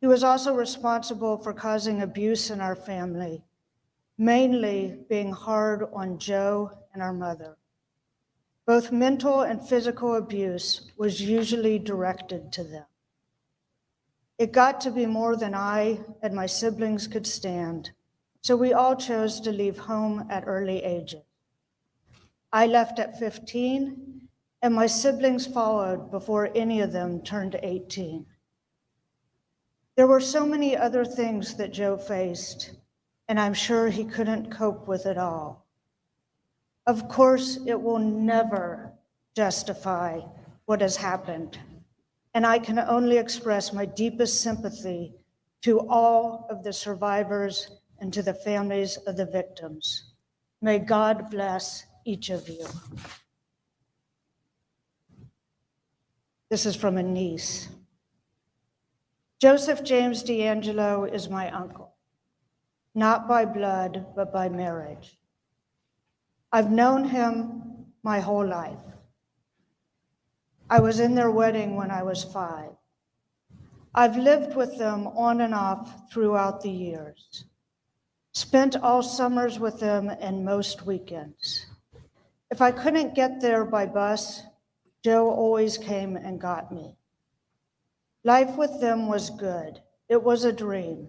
He was also responsible for causing abuse in our family, mainly being hard on Joe and our mother. Both mental and physical abuse was usually directed to them. It got to be more than I and my siblings could stand, so we all chose to leave home at early ages. I left at 15, and my siblings followed before any of them turned 18. There were so many other things that Joe faced, and I'm sure he couldn't cope with it all. Of course, it will never justify what has happened, and I can only express my deepest sympathy to all of the survivors and to the families of the victims. May God bless each of you. This is from a niece. Joseph James DeAngelo is my uncle, not by blood, but by marriage. I've known him my whole life. I was in their wedding when I was 5. I've lived with them on and off throughout the years, spent all summers with them and most weekends. If I couldn't get there by bus, Joe always came and got me. Life with them was good. It was a dream.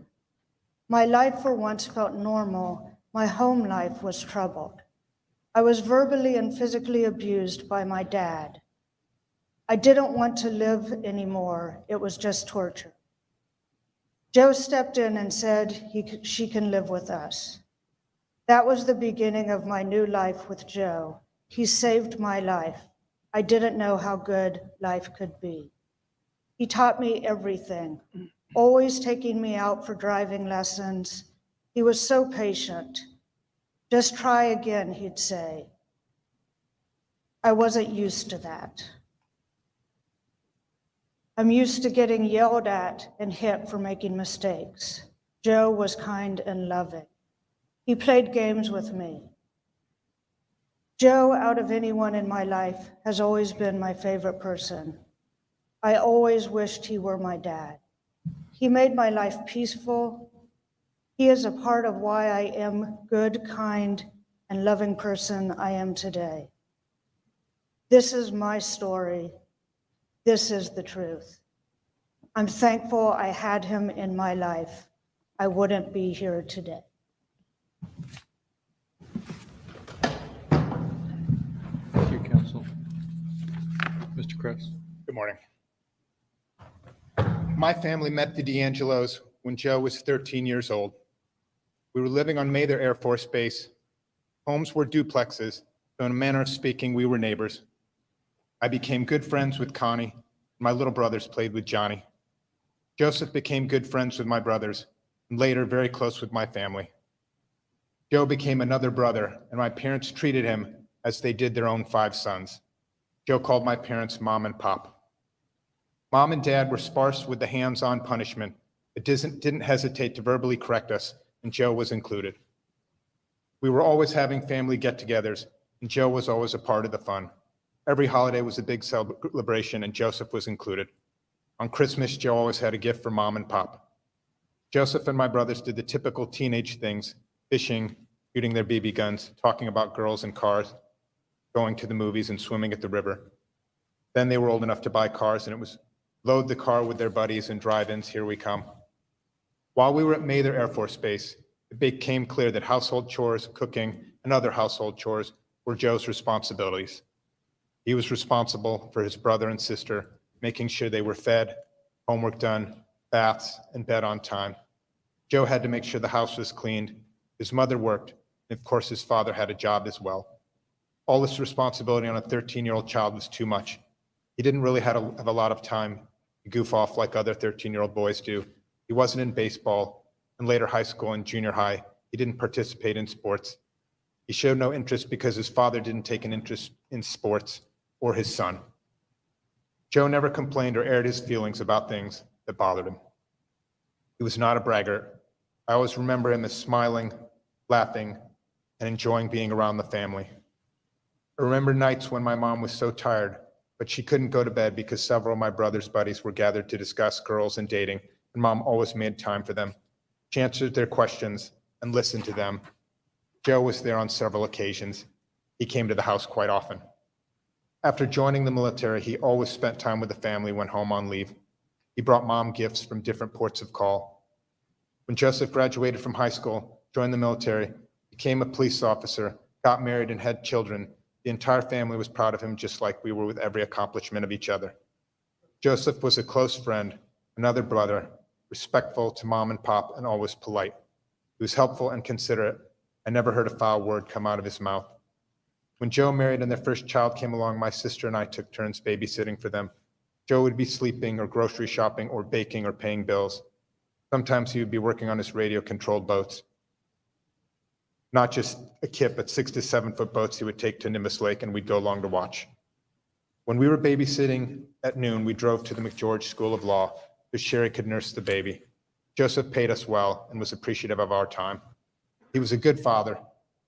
My life for once felt normal. My home life was troubled. I was verbally and physically abused by my dad. I didn't want to live anymore. It was just torture. Joe stepped in and said she can live with us. That was the beginning of my new life with Joe. He saved my life. I didn't know how good life could be. He taught me everything, always taking me out for driving lessons. He was so patient. Just try again, he'd say. I wasn't used to that. I'm used to getting yelled at and hit for making mistakes. Joe was kind and loving. He played games with me. Joe, out of anyone in my life, has always been my favorite person. I always wished he were my dad. He made my life peaceful. He is a part of why I am good, kind, and loving person I am today. This is my story. This is the truth. I'm thankful I had him in my life. I wouldn't be here today. Thank you, counsel. Mr. Kress. Good morning. My family met the DeAngelos when Joe was 13 years old. We were living on Mather Air Force Base. Homes were duplexes, so in a manner of speaking, we were neighbors. I became good friends with Connie. My little brothers played with Johnny. Joseph became good friends with my brothers, and later very close with my family. Joe became another brother, and my parents treated him as they did their own 5 sons. Joe called my parents Mom and Pop. Mom and Dad were sparse with the hands-on punishment, but didn't hesitate to verbally correct us, and Joe was included. We were always having family get-togethers, and Joe was always a part of the fun. Every holiday was a big celebration, and Joseph was included. On Christmas, Joe always had a gift for Mom and Pop. Joseph and my brothers did the typical teenage things: fishing, shooting their BB guns, talking about girls and cars, going to the movies and swimming at the river. Then they were old enough to buy cars, and it was load the car with their buddies and drive-ins, here we come. While we were at Mather Air Force Base, it became clear that household chores, cooking, and other household chores were Joe's responsibilities. He was responsible for his brother and sister, making sure they were fed, homework done, baths, and bed on time. Joe had to make sure the house was cleaned. His mother worked, and of course, his father had a job as well. All this responsibility on a 13-year-old child was too much. He didn't really have a lot of time to goof off like other 13-year-old boys do. He wasn't in baseball, and later high school and junior high, he didn't participate in sports. He showed no interest because his father didn't take an interest in sports or his son. Joe never complained or aired his feelings about things that bothered him. He was not a braggart. I always remember him as smiling, laughing, and enjoying being around the family. I remember nights when my mom was so tired, but she couldn't go to bed because several of my brother's buddies were gathered to discuss girls and dating, and Mom always made time for them. She answered their questions and listened to them. Joe was there on several occasions. He came to the house quite often. After joining the military, he always spent time with the family when home on leave. He brought Mom gifts from different ports of call. When Joseph graduated from high school, joined the military, became a police officer, got married, and had children, the entire family was proud of him, just like we were with every accomplishment of each other. Joseph was a close friend, another brother, respectful to Mom and Pop, and always polite. He was helpful and considerate. I never heard a foul word come out of his mouth. When Joe married and their first child came along, my sister and I took turns babysitting for them. Joe would be sleeping or grocery shopping or baking or paying bills. Sometimes he would be working on his radio-controlled boats. Not just a kit, but 6 to 7 foot boats he would take to Nimbus Lake, and we'd go along to watch. When we were babysitting at noon, we drove to the McGeorge School of Law so Sherry could nurse the baby. Joseph paid us well and was appreciative of our time. He was a good father.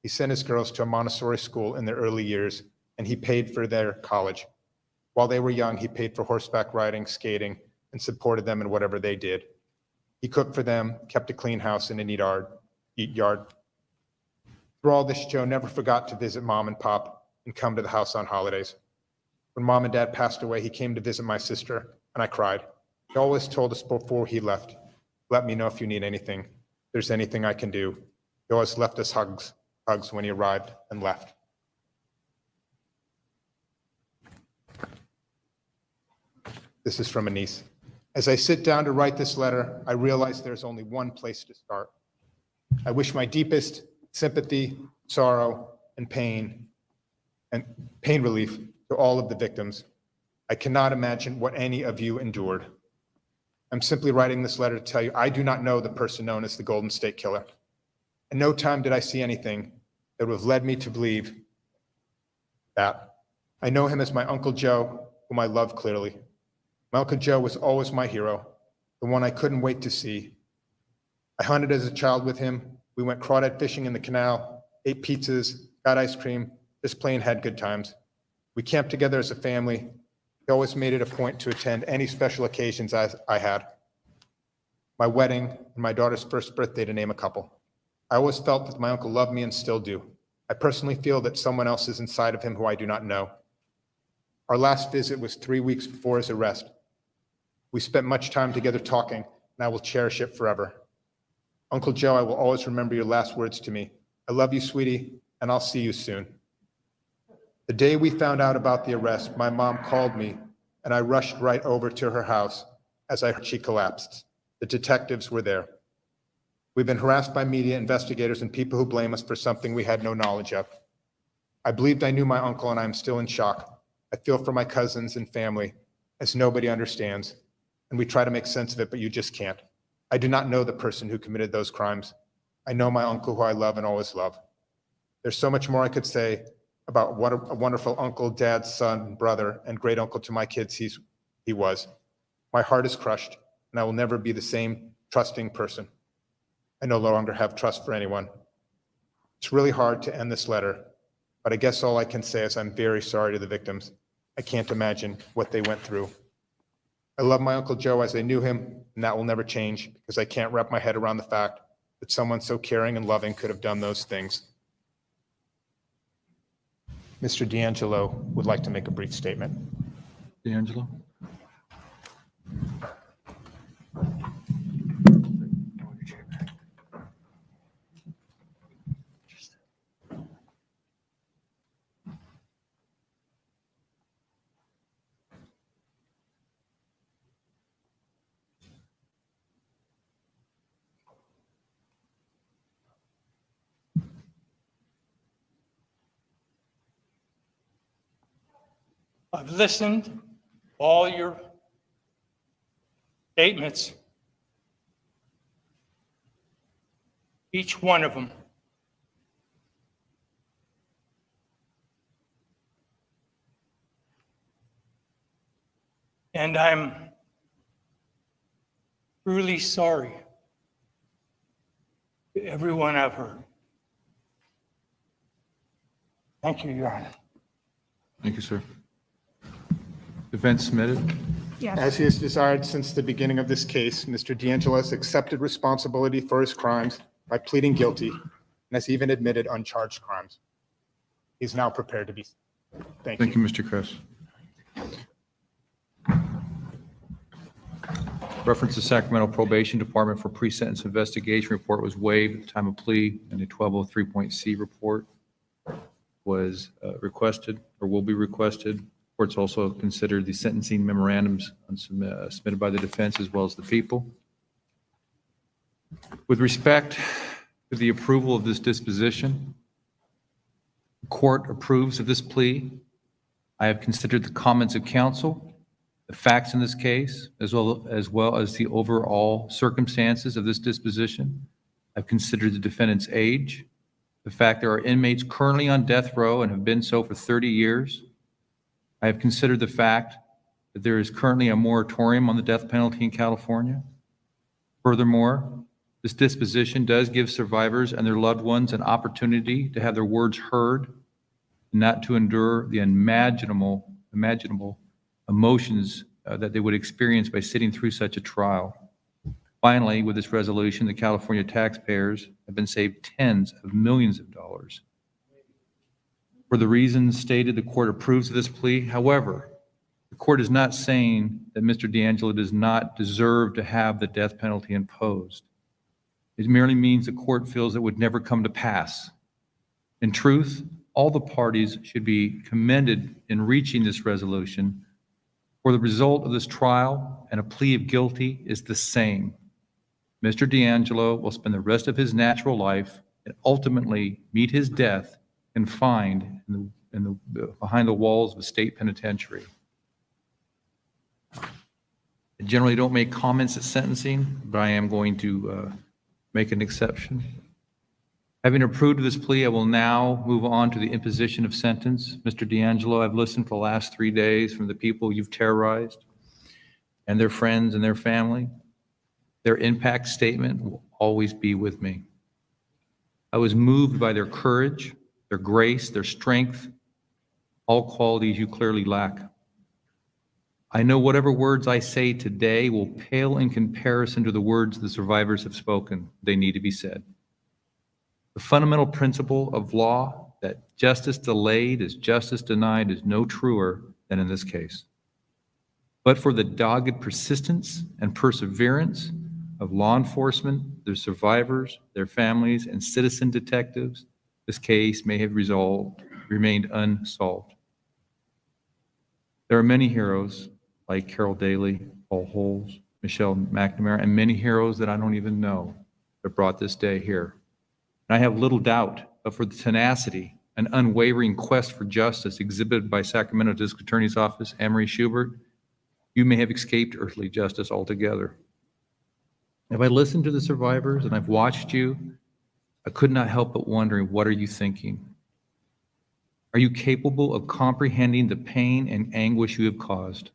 He sent his girls to a Montessori school in their early years, and he paid for their college. While they were young, he paid for horseback riding, skating, and supported them in whatever they did. He cooked for them, kept a clean house and a neat yard. Through all this, Joe never forgot to visit Mom and Pop and come to the house on holidays. When Mom and Dad passed away, he came to visit my sister, and I cried. He always told us before he left, "Let me know if you need anything. If there's anything I can do." He always left us hugs when he arrived and left. This is from a niece. As I sit down to write this letter, I realize there's only one place to start. I wish my deepest sympathy, sorrow, and pain relief to all of the victims. I cannot imagine what any of you endured. I'm simply writing this letter to tell you I do not know the person known as the Golden State Killer. In no time did I see anything that would have led me to believe that. I know him as my Uncle Joe, whom I love clearly. My Uncle Joe was always my hero, the one I couldn't wait to see. I hunted as a child with him. We went crawdad fishing in the canal, ate pizzas, got ice cream, just plain had good times. We camped together as a family. He always made it a point to attend any special occasions I had. My wedding and my daughter's first birthday, to name a couple. I always felt that my uncle loved me and still do. I personally feel that someone else is inside of him who I do not know. Our last visit was 3 weeks before his arrest. We spent much time together talking, and I will cherish it forever. Uncle Joe, I will always remember your last words to me. I love you, sweetie, and I'll see you soon. The day we found out about the arrest, my mom called me, and I rushed right over to her house as I heard she collapsed. The detectives were there. We've been harassed by media, investigators, and people who blame us for something we had no knowledge of. I believed I knew my uncle, and I am still in shock. I feel for my cousins and family, as nobody understands, and we try to make sense of it, but you just can't. I do not know the person who committed those crimes. I know my uncle, who I love and always love. There's so much more I could say about what a wonderful uncle, dad, son, brother, and great uncle to my kids he was. My heart is crushed, and I will never be the same trusting person. I no longer have trust for anyone. It's really hard to end this letter, but I guess all I can say is I'm very sorry to the victims. I can't imagine what they went through. I love my Uncle Joe as I knew him, and that will never change because I can't wrap my head around the fact that someone so caring and loving could have done those things. Mr. DeAngelo would like to make a brief statement. DeAngelo? I've listened to all your statements, each one of them. And I'm truly sorry to everyone I've hurt. Thank you, Your Honor. Thank you, sir. Defense submitted. As he has desired since the beginning of this case, Mr. DeAngelo has accepted responsibility for his crimes by pleading guilty and has even admitted uncharged crimes. He's now prepared to be. Thank Thank you. you, Mr. Kress. Reference to Sacramento Probation Department for pre-sentence investigation report was waived at the time of plea, and a 1203.C report was requested or will be requested. Courts also considered the sentencing memorandums submitted by the defense as well as the people. With respect to the approval of this disposition, the court approves of this plea. I have considered the comments of counsel, the facts in this case, as well as the overall circumstances of this disposition. I've considered the defendant's age, the fact there are inmates currently on death row and have been so for 30 years. I have considered the fact that there is currently a moratorium on the death penalty in California. Furthermore, this disposition does give survivors and their loved ones an opportunity to have their words heard, and not to endure the imaginable emotions that they would experience by sitting through such a trial. Finally, with this resolution, the California taxpayers have been saved tens of millions of dollars. For the reasons stated, the court approves of this plea. However, the court is not saying that Mr. DeAngelo does not deserve to have the death penalty imposed. It merely means the court feels it would never come to pass. In truth, all the parties should be commended in reaching this resolution, for the result of this trial and a plea of guilty is the same. Mr. DeAngelo will spend the rest of his natural life and ultimately meet his death confined behind the walls of a state penitentiary. I generally don't make comments at sentencing, but I am going to make an exception. Having approved of this plea, I will now move on to the imposition of sentence. Mr. DeAngelo, I've listened for the last 3 days from the people you've terrorized and their friends and their family. Their impact statement will always be with me. I was moved by their courage, their grace, their strength, all qualities you clearly lack. I know whatever words I say today will pale in comparison to the words the survivors have spoken. They need to be said. The fundamental principle of law that justice delayed is justice denied is no truer than in this case. But for the dogged persistence and perseverance of law enforcement, their survivors, their families, and citizen detectives, this case may have remained unsolved. There are many heroes like Carol Daly, Paul Holes, Michelle McNamara, and many heroes that I don't even know that brought this day here. And I have little doubt, but for the tenacity and unwavering quest for justice exhibited by Sacramento District Attorney's Office, Anne-Marie Schubert, you may have escaped earthly justice altogether. If I listened to the survivors and I've watched you, I could not help but wondering, what are you thinking? Are you capable of comprehending the pain and anguish you have caused?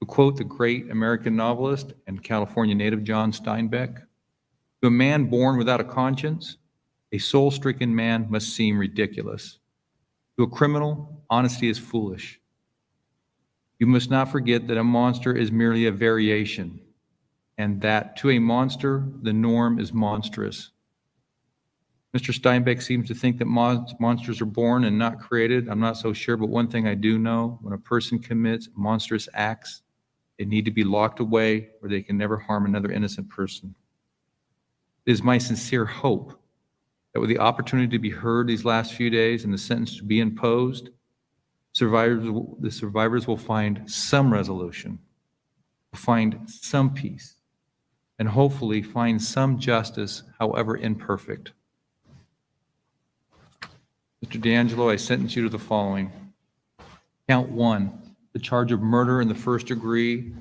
To quote the great American novelist and California native John Steinbeck, to a man born without a conscience, a soul-stricken man must seem ridiculous. To a criminal, honesty is foolish. You must not forget that a monster is merely a variation, and that to a monster, the norm is monstrous. Mr. Steinbeck seems to think that monsters are born and not created. I'm not so sure, but one thing I do know, when a person commits monstrous acts, they need to be locked away where they can never harm another innocent person. It is my sincere hope that with the opportunity to be heard these last few days and the sentence to be imposed, the survivors will find some resolution, will find some peace, and hopefully find some justice, however imperfect. Mr. DeAngelo, I sentence you to the following: Count one, the charge of murder in the first degree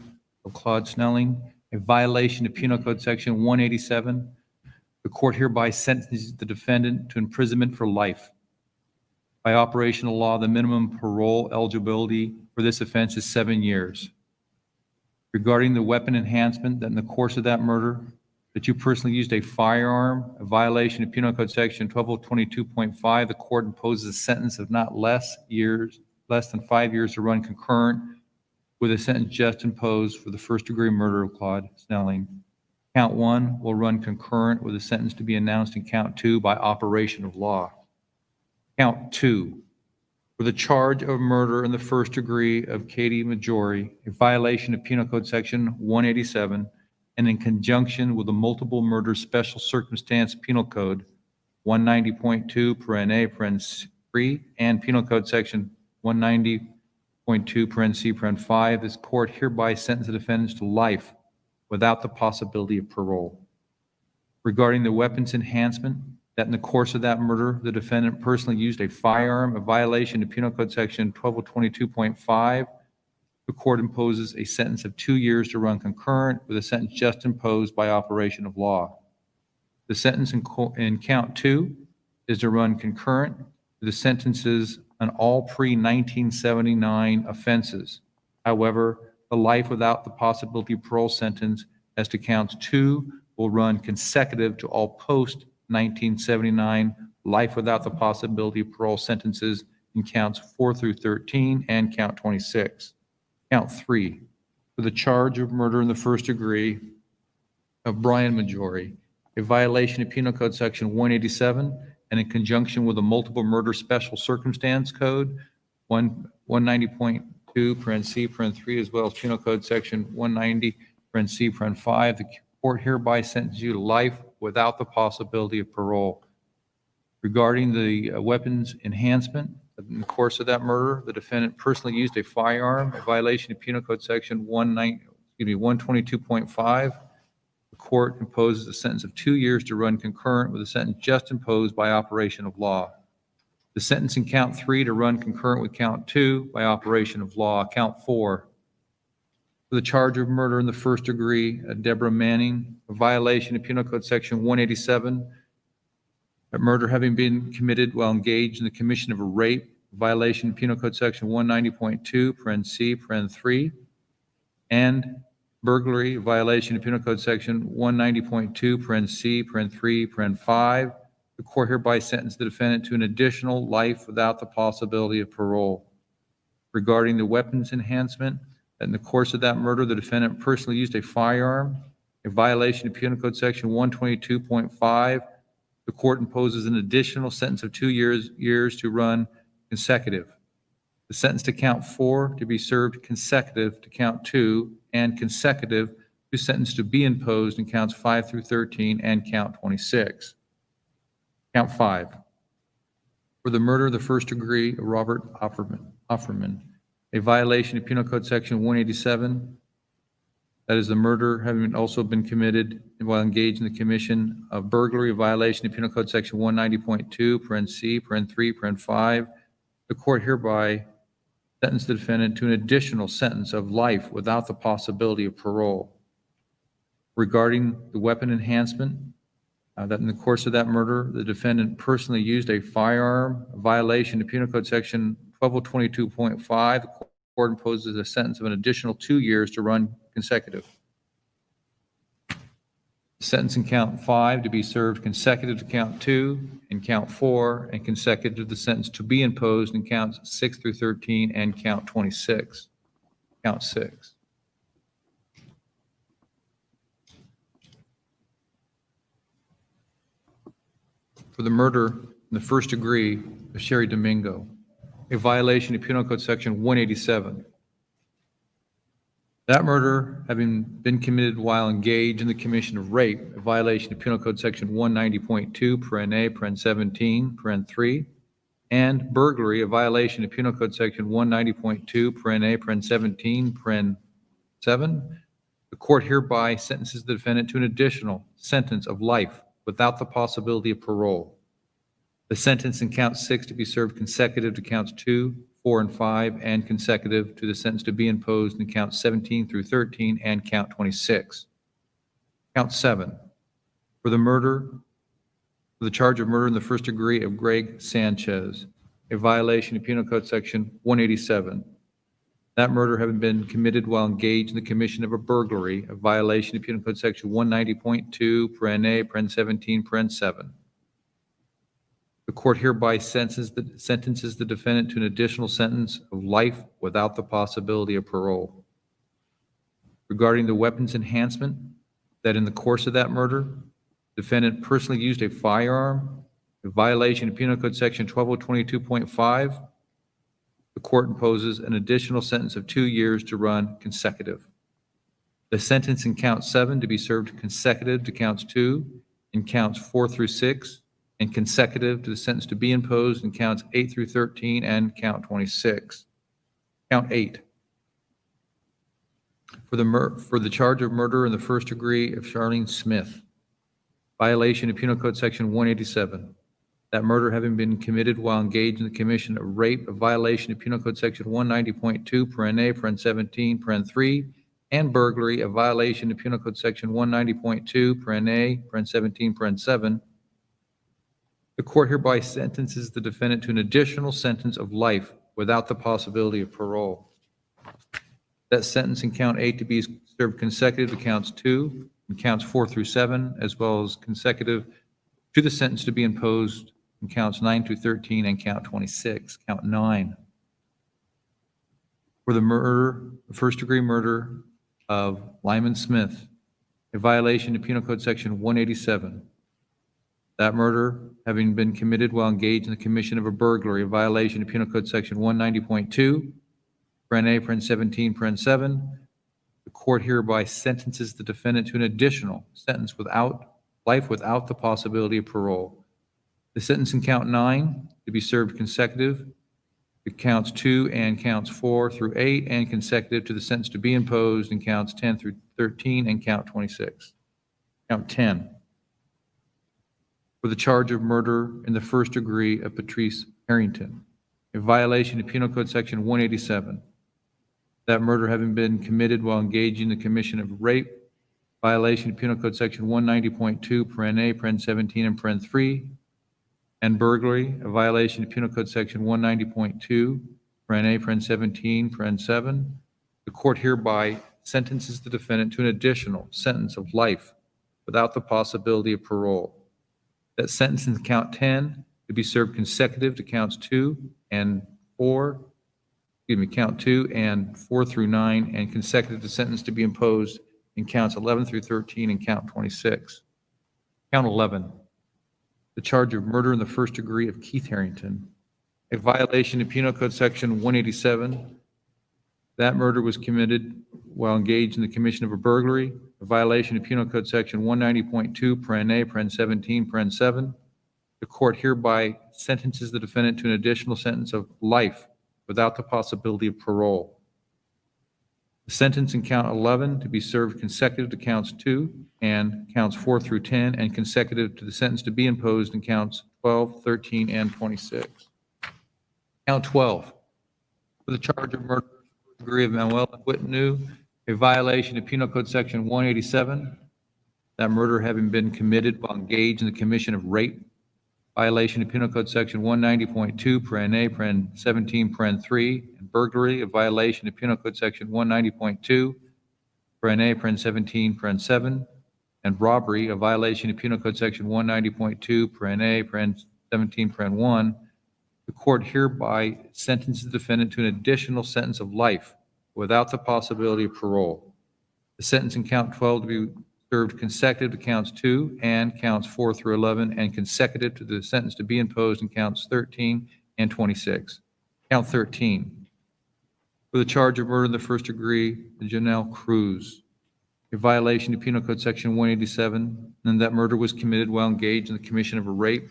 of Claude Snelling, a violation of Penal Code Section 187. The court hereby sentences the defendant to imprisonment for life. By operation of law, the minimum parole eligibility for this offense is 7 years. Regarding the weapon enhancement, that in the course of that murder, that you personally used a firearm, a violation of Penal Code Section 1222.5, the court imposes a sentence of not less than 5 years to run concurrent with a sentence just imposed for the first degree murder of Claude Snelling. Count one will run concurrent with a sentence to be announced in count two by operation of law. Count two, for the charge of murder in the first degree of Katie Majori, a violation of Penal Code Section 187, and in conjunction with the multiple murder special circumstance Penal Code 190.2, paren A, paren 3, and Penal Code Section 190.2, paren C, paren 5, this court hereby sentences the defendants to life without the possibility of parole. Regarding the weapons enhancement, that in the course of that murder, the defendant personally used a firearm, a violation of Penal Code Section 1222.5. The court imposes a sentence of 2 years to run concurrent with a sentence just imposed by operation of law. The sentence in count two is to run concurrent with the sentences on all pre-1979 offenses. However, the life without the possibility of parole sentence as to counts two will run consecutive to all post-1979 life without the possibility of parole sentences in counts 4 through 13 and count 26. Count three, for the charge of murder in the first degree of Brian Majori, a violation of Penal Code Section 187, and in conjunction with the multiple murder special circumstance code 190.2, paren C, paren 3, as well as Penal Code Section 190, paren C, paren 5, the court hereby sentences you to life without the possibility of parole. Regarding the weapons enhancement, in the course of that murder, the defendant personally used a firearm, a violation of Penal Code Section 122.5. The court imposes a sentence of 2 years to run concurrent with a sentence just imposed by operation of law. The sentence in count three to run concurrent with count two by operation of law. Count four, for the charge of murder in the first degree, Deborah Manning, a violation of Penal Code Section 187, a murder having been committed while engaged in the commission of a rape, violation of Penal Code Section 190.2, paren C, paren 3, and burglary, violation of Penal Code Section 190.2, paren C, paren 3, paren 5. The court hereby sentenced the defendant to an additional life without the possibility of parole. Regarding the weapons enhancement, in the course of that murder, the defendant personally used a firearm, a violation of Penal Code Section 122.5. The court imposes an additional sentence of 2 years to run consecutive. The sentence to count four to be served consecutive to count two and consecutive to sentence to be imposed in counts 5 through 13 and count 26. Count five, for the murder of the first degree of Robert Offerman, a violation of Penal Code Section 187, that is the murder having also been committed while engaged in the commission of burglary, a violation of Penal Code Section 190.2, paren C, paren 3, paren 5. The court hereby sentenced the defendant to an additional sentence of life without the possibility of parole. Regarding the weapon enhancement, that in the course of that murder, the defendant personally used a firearm, a violation of Penal Code Section 1222.5. The court imposes a sentence of an additional 2 years to run consecutive. The sentence in count five to be served consecutive to count two and count four, and consecutive to the sentence to be imposed in counts 6 through 13 and count 26. Count six. For the murder in the first degree of Sherry Domingo, a violation of Penal Code Section 187. That murder having been committed while engaged in the commission of rape, a violation of Penal Code Section 190.2, paren A, paren 17, paren 3, and burglary, a violation of Penal Code Section 190.2, paren A, paren 17, paren 7. The court hereby sentences the defendant to an additional sentence of life without the possibility of parole. The sentence in count six to be served consecutive to counts 2, 4 and 5, and consecutive to the sentence to be imposed in counts 17 through 13 and count 26. Count 7, for the charge of murder in the first degree of Greg Sanchez, a violation of Penal Code Section 187. That murder having been committed while engaged in the commission of a burglary, a violation of Penal Code Section 190.2, paren A, paren 17, paren 7. The court hereby sentences the defendant to an additional sentence of life without the possibility of parole. Regarding the weapons enhancement, that in the course of that murder, defendant personally used a firearm, a violation of Penal Code Section 12022.5, the court imposes an additional sentence of 2 years to run consecutive. The sentence in count 7 to be served consecutive to counts 2 and counts 4 through 6, and consecutive to the sentence to be imposed in counts 8 through 13 and count 26. Count 8. For the charge of murder in the first degree of Charlene Smith, violation of Penal Code Section 187. That murder having been committed while engaged in the commission of rape, a violation of Penal Code Section 190.2, paren A, paren 17, paren 3, and burglary, a violation of Penal Code Section 190.2, paren A, paren 17, paren 7. The court hereby sentences the defendant to an additional sentence of life without the possibility of parole. That sentence in count 8 to be served consecutive to counts 2 and counts 4 through 7, as well as consecutive to the sentence to be imposed in counts 9 through 13 and count 26. Count 9. For the first degree murder of Lyman Smith, a violation of Penal Code Section 187. That murder having been committed while engaged in the commission of a burglary, a violation of Penal Code Section 190.2, paren A, paren 17, paren 7. The court hereby sentences the defendant to an additional sentence life without the possibility of parole. The sentence in count 9 to be served consecutive to counts 2 and counts 4 through 8, and consecutive to the sentence to be imposed in counts 10 through 13 and count 26. Count 10. For the charge of murder in the first degree of Patrice Harrington, a violation of Penal Code Section 187. That murder having been committed while engaging in the commission of rape, violation of Penal Code Section 190.2, paren A, paren 17, and paren 3, and burglary, a violation of Penal Code Section 190.2, paren A, paren 17, paren 7. The court hereby sentences the defendant to an additional sentence of life without the possibility of parole. That sentence in count 10 to be served consecutive to counts 2 and 4 through 9, and consecutive to sentence to be imposed in counts 11 through 13 and count 26. Count 11, the charge of murder in the first degree of Keith Harrington, a violation of Penal Code Section 187. That murder was committed while engaged in the commission of a burglary, a violation of Penal Code Section 190.2, paren A, paren 17, paren 7. The court hereby sentences the defendant to an additional sentence of life without the possibility of parole. The sentence in count 11 to be served consecutive to counts 2 and counts 4 through 10, and consecutive to the sentence to be imposed in counts 12, 13, and 26. Count 12, for the charge of murder in the first degree of Manuel Whitney, a violation of Penal Code Section 187. That murder having been committed while engaged in the commission of rape, violation of Penal Code Section 190.2, paren A, paren 17, paren 3, and burglary, a violation of Penal Code Section 190.2, paren A, paren 17, paren 7, and robbery, a violation of Penal Code Section 190.2, paren A, paren 17, paren 1. The court hereby sentences the defendant to an additional sentence of life without the possibility of parole. The sentence in count 12 to be served consecutive to counts 2 and counts 4 through 11, and consecutive to the sentence to be imposed in counts 13 and 26. Count 13, for the charge of murder in the first degree, Janelle Cruz, a violation of Penal Code Section 187, and that murder was committed while engaged in the commission of a rape,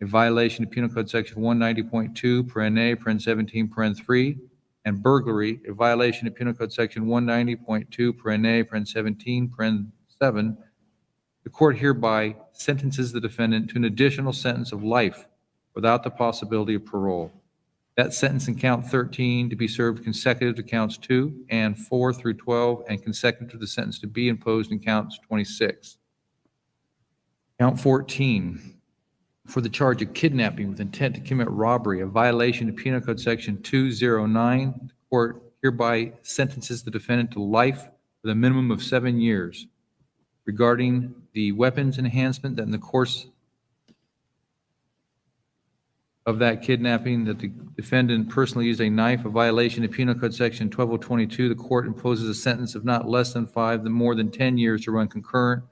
a violation of Penal Code Section 190.2, paren A, paren 17, paren 3, and burglary, a violation of Penal Code Section 190.2, paren A, paren 17, paren 7. The court hereby sentences the defendant to an additional sentence of life without the possibility of parole. That sentence in count 13 to be served consecutive to counts 2 and 4 through 12 and consecutive to the sentence to be imposed in counts 26. Count 14, for the charge of kidnapping with intent to commit robbery, a violation of Penal Code Section 209, the court hereby sentences the defendant to life with a minimum of 7 years. Regarding the weapons enhancement, that in the course of that kidnapping, that the defendant personally used a knife, a violation of Penal Code Section 12022, the court imposes a sentence of not less than 5, more than 10 years to run concurrent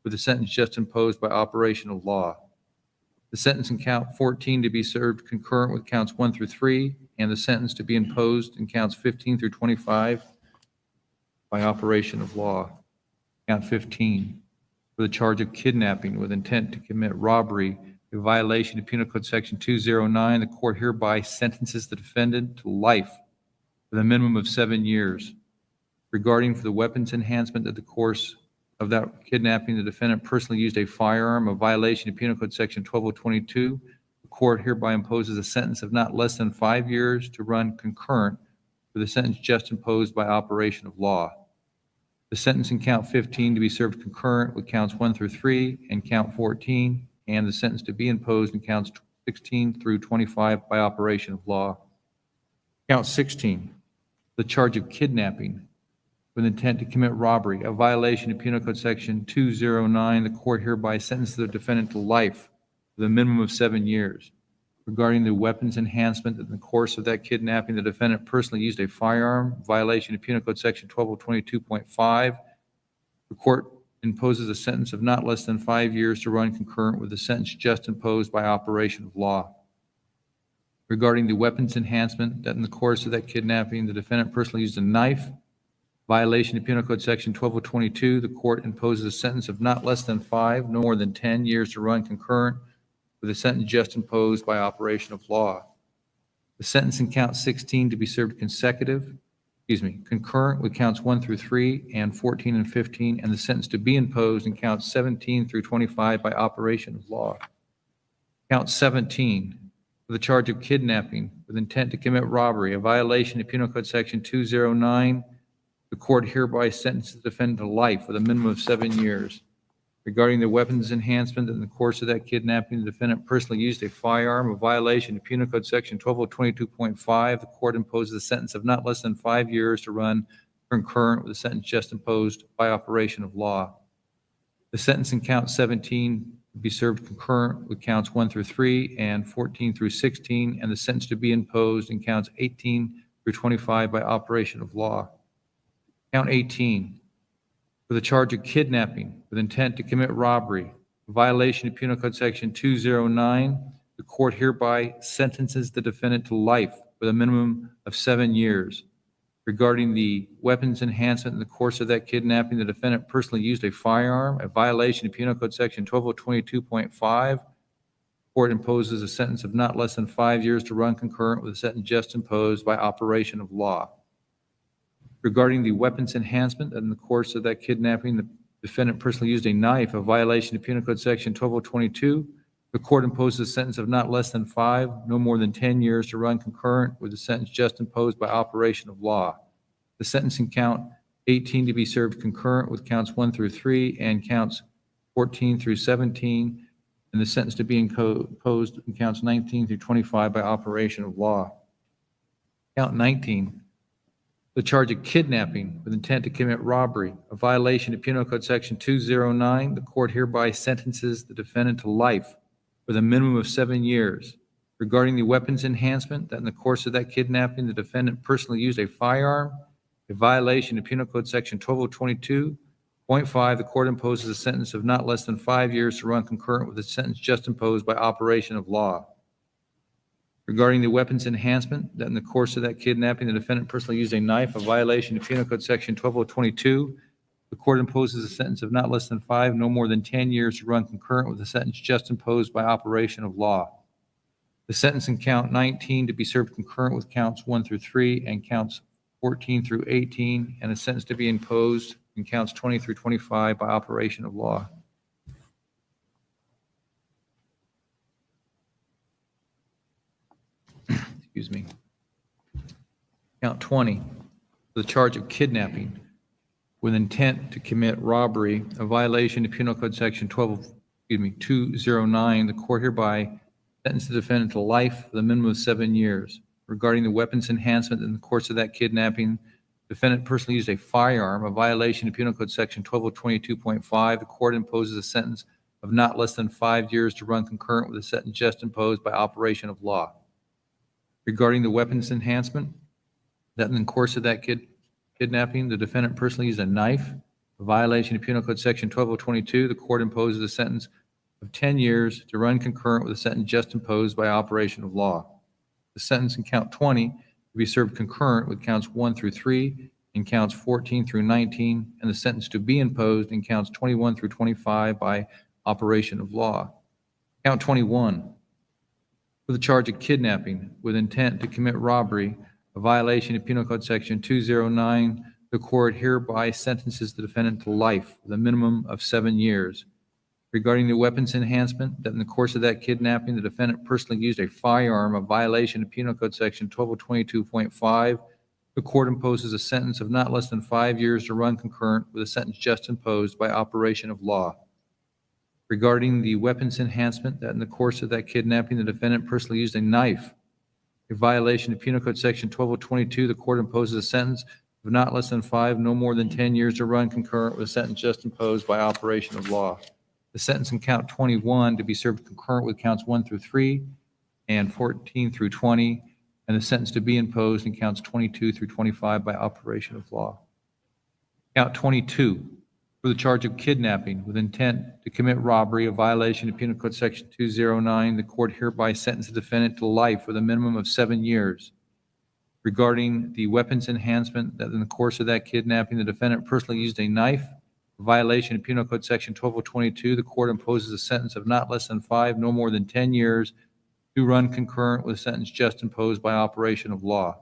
with the sentence just imposed by operation of law. The sentence in count 14 to be served concurrent with counts 1 through 3, and the sentence to be imposed in counts 15 through 25 by operation of law. Count 15, for the charge of kidnapping with intent to commit robbery, a violation of Penal Code Section 209, the court hereby sentences the defendant to life with a minimum of 7 years. Regarding for the weapons enhancement, that the course of that kidnapping, the defendant personally used a firearm, a violation of Penal Code Section 12022, the court hereby imposes a sentence of not less than 5 years to run concurrent with the sentence just imposed by operation of law. The sentence in count 15 to be served concurrent with counts 1 through 3 and count 14, and the sentence to be imposed in counts 16 through 25 by operation of law. Count 16, the charge of kidnapping with intent to commit robbery, a violation of Penal Code Section 209, the court hereby sentences the defendant to life with a minimum of 7 years. Regarding the weapons enhancement, in the course of that kidnapping, the defendant personally used a firearm, violation of Penal Code Section 12022.5. The court imposes a sentence of not less than 5 years to run concurrent with the sentence just imposed by operation of law. Regarding the weapons enhancement, that in the course of that kidnapping, the defendant personally used a knife, violation of Penal Code Section 12022, the court imposes a sentence of not less than 5, no more than 10 years to run concurrent with the sentence just imposed by operation of law. The sentence in count 16 to be served concurrent with counts 1 through 3 and 14 and 15, and the sentence to be imposed in counts 17 through 25 by operation of law. Count 17, for the charge of kidnapping with intent to commit robbery, a violation of Penal Code Section 209, the court hereby sentences the defendant to life with a minimum of 7 years. Regarding the weapons enhancement, in the course of that kidnapping, the defendant personally used a firearm, a violation of Penal Code Section 12022.5. The court imposes a sentence of not less than 5 years to run concurrent with the sentence just imposed by operation of law. The sentence in count 17 to be served concurrent with counts 1 through 3 and 14 through 16, and the sentence to be imposed in counts 18 through 25 by operation of law. Count 18, for the charge of kidnapping with intent to commit robbery, a violation of Penal Code Section 209, the court hereby sentences the defendant to life with a minimum of 7 years. Regarding the weapons enhancement, in the course of that kidnapping, the defendant personally used a firearm, a violation of Penal Code Section 12022.5. The court imposes a sentence of not less than 5 years to run concurrent with the sentence just imposed by operation of law. Regarding the weapons enhancement, in the course of that kidnapping, the defendant personally used a knife, a violation of Penal Code Section 12022. The court imposes a sentence of not less than 5, no more than 10 years to run concurrent with the sentence just imposed by operation of law. The sentence in count 18 to be served concurrent with counts 1 through 3 and counts 14 through 17, and the sentence to be imposed in counts 19 through 25 by operation of law. Count 19, the charge of kidnapping with intent to commit robbery, a violation of Penal Code Section 209. The court hereby sentences the defendant to life with a minimum of 7 years. Regarding the weapons enhancement, that in the course of that kidnapping, the defendant personally used a firearm, a violation of Penal Code Section 12022.5. The court imposes a sentence of not less than 5 years to run concurrent with the sentence just imposed by operation of law. Regarding the weapons enhancement, that in the course of that kidnapping, the defendant personally used a knife, a violation of Penal Code Section 12022. The court imposes a sentence of not less than 5, no more than 10 years to run concurrent with the sentence just imposed by operation of law. The sentence in count 19 to be served concurrent with counts 1 through 3 and counts 14 through 18, and a sentence to be imposed in counts 20 through 25 by operation of law. Count 20, for the charge of kidnapping with intent to commit robbery, a violation of Penal Code Section 209, the court hereby sentences the defendant to life with a minimum of 7 years. Regarding the weapons enhancement in the course of that kidnapping, the defendant personally used a firearm, a violation of Penal Code Section 1222.5. The court imposes a sentence of not less than 5 years to run concurrent with the sentence just imposed by operation of law. Regarding the weapons enhancement, that in the course of that kidnapping, the defendant personally used a knife, a violation of Penal Code Section 12022. The court imposes a sentence of 10 years to run concurrent with the sentence just imposed by operation of law. The sentence in count 20 to be served concurrent with counts 1 through 3 and counts 14 through 19, and the sentence to be imposed in counts 21 through 25 by operation of law. Count 21, for the charge of kidnapping with intent to commit robbery, a violation of Penal Code Section 209, the court hereby sentences the defendant to life with a minimum of 7 years. Regarding the weapons enhancement, that in the course of that kidnapping, the defendant personally used a firearm, a violation of Penal Code Section 1222.5, the court imposes a sentence of not less than 5 years to run concurrent with a sentence just imposed by operation of law. Regarding the weapons enhancement, that in the course of that kidnapping, the defendant personally used a knife, a violation of Penal Code Section 1222, the court imposes a sentence of not less than 5, no more than 10 years to run concurrent with a sentence just imposed by operation of law. The sentence in count 21 to be served concurrent with counts 1 through 3 and 14 through 20, and the sentence to be imposed in counts 22 through 25 by operation of law. Count 22, for the charge of kidnapping with intent to commit robbery, a violation of Penal Code Section 209, the court hereby sentences the defendant to life with a minimum of 7 years. Regarding the weapons enhancement, that in the course of that kidnapping, the defendant personally used a knife, a violation of Penal Code Section 1222, the court imposes a sentence of not less than 5, no more than 10 years to run concurrent with a sentence just imposed by operation of law.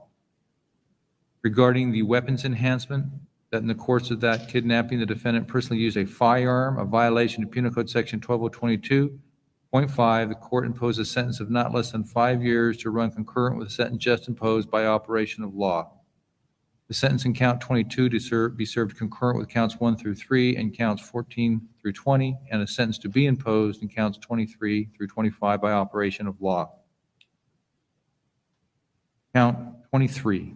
Regarding the weapons enhancement, that in the course of that kidnapping, the defendant personally used a firearm, a violation of Penal Code Section 1222.5, the court imposed a sentence of not less than 5 years to run concurrent with a sentence just imposed by operation of law. The sentence in count 22 to be served concurrent with counts 1 through 3 and counts 14 through 20, and a sentence to be imposed in counts 23 through 25 by operation of law. Count 23,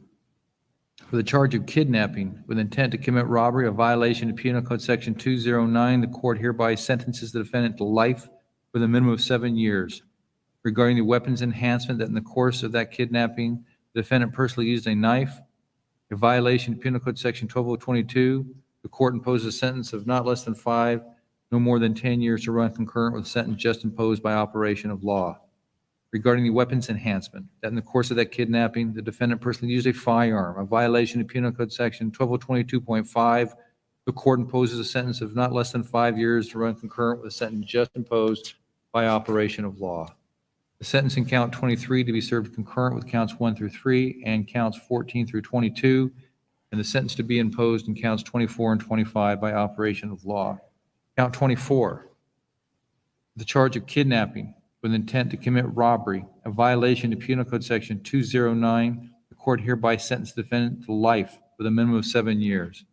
for the charge of kidnapping with intent to commit robbery, a violation of Penal Code Section 209, the court hereby sentences the defendant to life with a minimum of 7 years. Regarding the weapons enhancement, that in the course of that kidnapping, the defendant personally used a knife, a violation of Penal Code Section 12022, the court imposes a sentence of not less than 5, no more than 10 years to run concurrent with a sentence just imposed by operation of law. Regarding the weapons enhancement, that in the course of that kidnapping, the defendant personally used a firearm, a violation of Penal Code Section 1222.5, the court imposes a sentence of not less than 5 years to run concurrent with a sentence just imposed by operation of law. The sentence in count 23 to be served concurrent with counts 1 through 3 and counts 14 through 22, and the sentence to be imposed in counts 24 and 25 by operation of law. Count 24, the charge of kidnapping with intent to commit robbery, a violation of Penal Code Section 209, the court hereby sentences the defendant to life with a minimum of 7 years.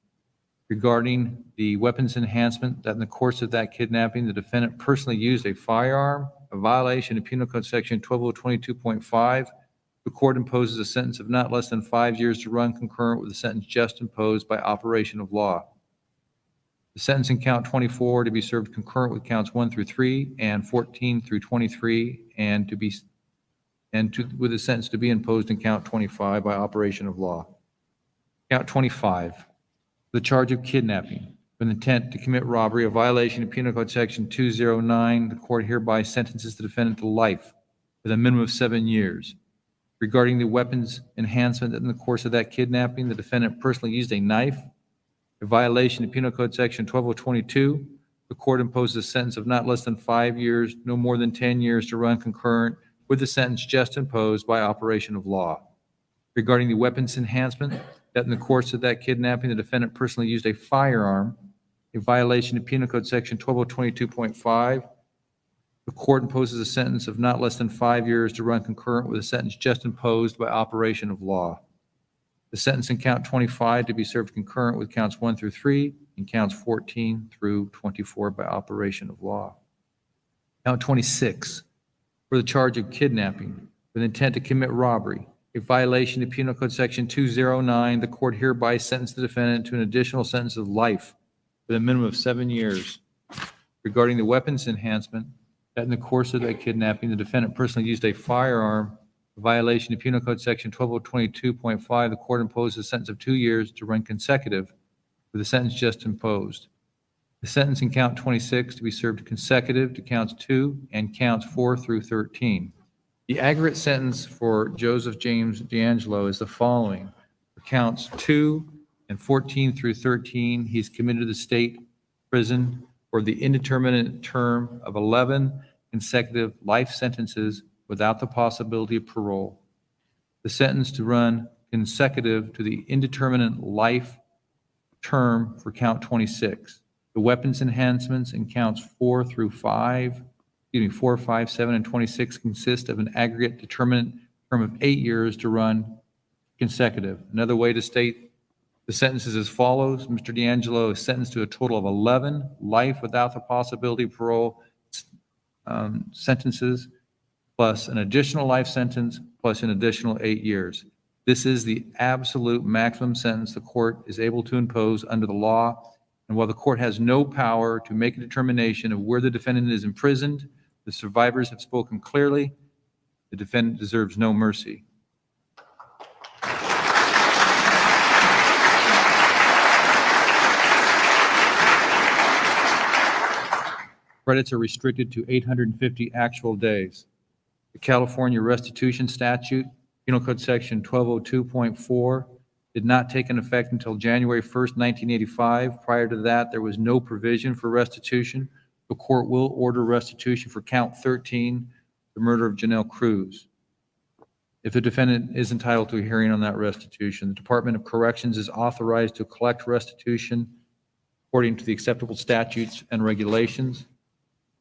Regarding the weapons enhancement, that in the course of that kidnapping, the defendant personally used a firearm, a violation of Penal Code Section 12022.5, the court imposes a sentence of not less than 5 years to run concurrent with the sentence just imposed by operation of law. The sentence in count 24 to be served concurrent with counts 1 through 3 and 14 through 23, with a sentence to be imposed in count 25 by operation of law. Count 25, the charge of kidnapping with intent to commit robbery, a violation of Penal Code Section 209, the court hereby sentences the defendant to life with a minimum of 7 years. Regarding the weapons enhancement, that in the course of that kidnapping, the defendant personally used a knife, a violation of Penal Code Section 12022, the court imposes a sentence of not less than 5 years, no more than 10 years to run concurrent with the sentence just imposed by operation of law. Regarding the weapons enhancement, that in the course of that kidnapping, the defendant personally used a firearm, a violation of Penal Code Section 12022.5, The court imposes a sentence of not less than 5 years to run concurrent with a sentence just imposed by operation of law. The sentence in count 25 to be served concurrent with counts 1 through 3 and counts 14 through 24 by operation of law. Count 26, for the charge of kidnapping with intent to commit robbery, a violation of Penal Code Section 209, the court hereby sentenced the defendant to an additional sentence of life with a minimum of 7 years. Regarding the weapons enhancement, that in the course of that kidnapping, the defendant personally used a firearm, a violation of Penal Code Section 12022.5, the court imposed a sentence of 2 years to run consecutive with the sentence just imposed. The sentence in count 26 to be served consecutive to counts 2 and counts 4 through 13. The aggregate sentence for Joseph James DeAngelo is the following. For counts 2 and 14 through 13, he's committed to the state prison for the indeterminate term of 11 consecutive life sentences without the possibility of parole. The sentence to run consecutive to the indeterminate life term for count 26. The weapons enhancements in counts 4, 5, 7, and 26 consist of an aggregate determinate term of 8 years to run consecutive. Another way to state the sentence is as follows. Mr. DeAngelo is sentenced to a total of 11 life without the possibility of parole sentences, plus an additional life sentence, plus an additional 8 years. This is the absolute maximum sentence the court is able to impose under the law. And while the court has no power to make a determination of where the defendant is imprisoned, the survivors have spoken clearly. The defendant deserves no mercy. Credits are restricted to 850 actual days. The California restitution statute, Penal Code Section 1202.4, did not take an effect until January 1st, 1985. Prior to that, there was no provision for restitution. The court will order restitution for count 13, the murder of Janelle Cruz. If the defendant is entitled to a hearing on that restitution, the Department of Corrections is authorized to collect restitution according to the acceptable statutes and regulations.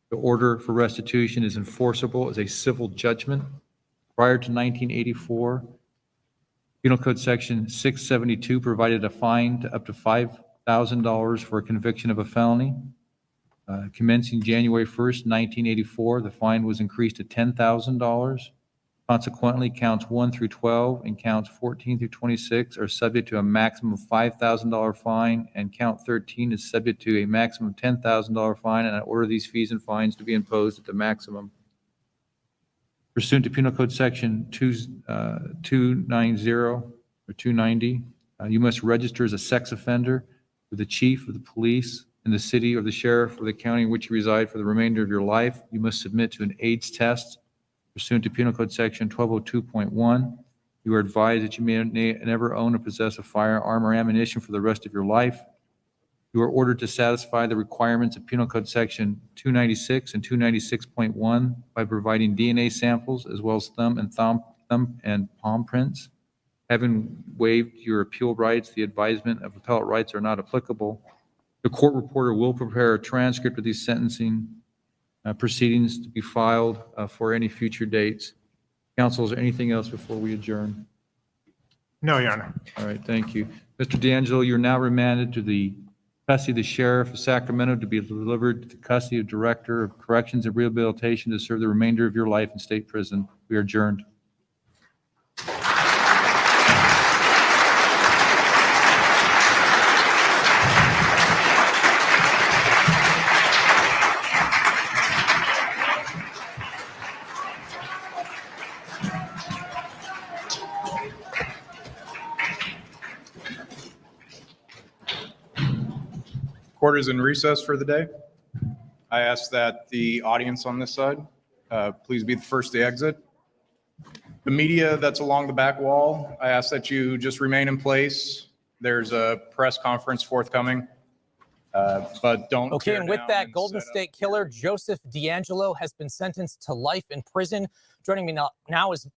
The order for restitution is enforceable as a civil judgment. Prior to 1984, Penal Code Section 672 provided a fine to up to $5,000 for a conviction of a felony. Commencing January 1st, 1984, the fine was increased to $10,000. Consequently, counts 1 through 12 and counts 14 through 26 are subject to a maximum of $5,000 fine, and count 13 is subject to a maximum of $10,000 fine, and I order these fees and fines to be imposed at the maximum. Pursuant to Penal Code Section 290 or 290, you must register as a sex offender with the chief of the police in the city or the sheriff or the county in which you reside for the remainder of your life. You must submit to an AIDS test. Pursuant to Penal Code Section 1202.1, you are advised that you may never own or possess a firearm or ammunition for the rest of your life. You are ordered to satisfy the requirements of Penal Code Section 296 and 296.1 by providing DNA samples as well as thumb and palm prints. Having waived your appeal rights, the advisement of appellate rights are not applicable. The court reporter will prepare a transcript of these sentencing proceedings to be filed for any future dates. Counsel, is there anything else before we adjourn? No, Your Honor. All right, thank you. Mr. DeAngelo, you're now remanded to the custody of the Sheriff of Sacramento to be delivered to the custody of Director of Corrections and Rehabilitation to serve the remainder of your life in state prison. We are adjourned. Court is in recess for the day. I ask that the audience on this side, please be the first to exit. The media that's along the back wall, I ask that you just remain in place. There's a press conference forthcoming, but don't. Okay, tear and with down that, and Golden set up State Killer Joseph DeAngelo has been sentenced to life in prison. Joining me now is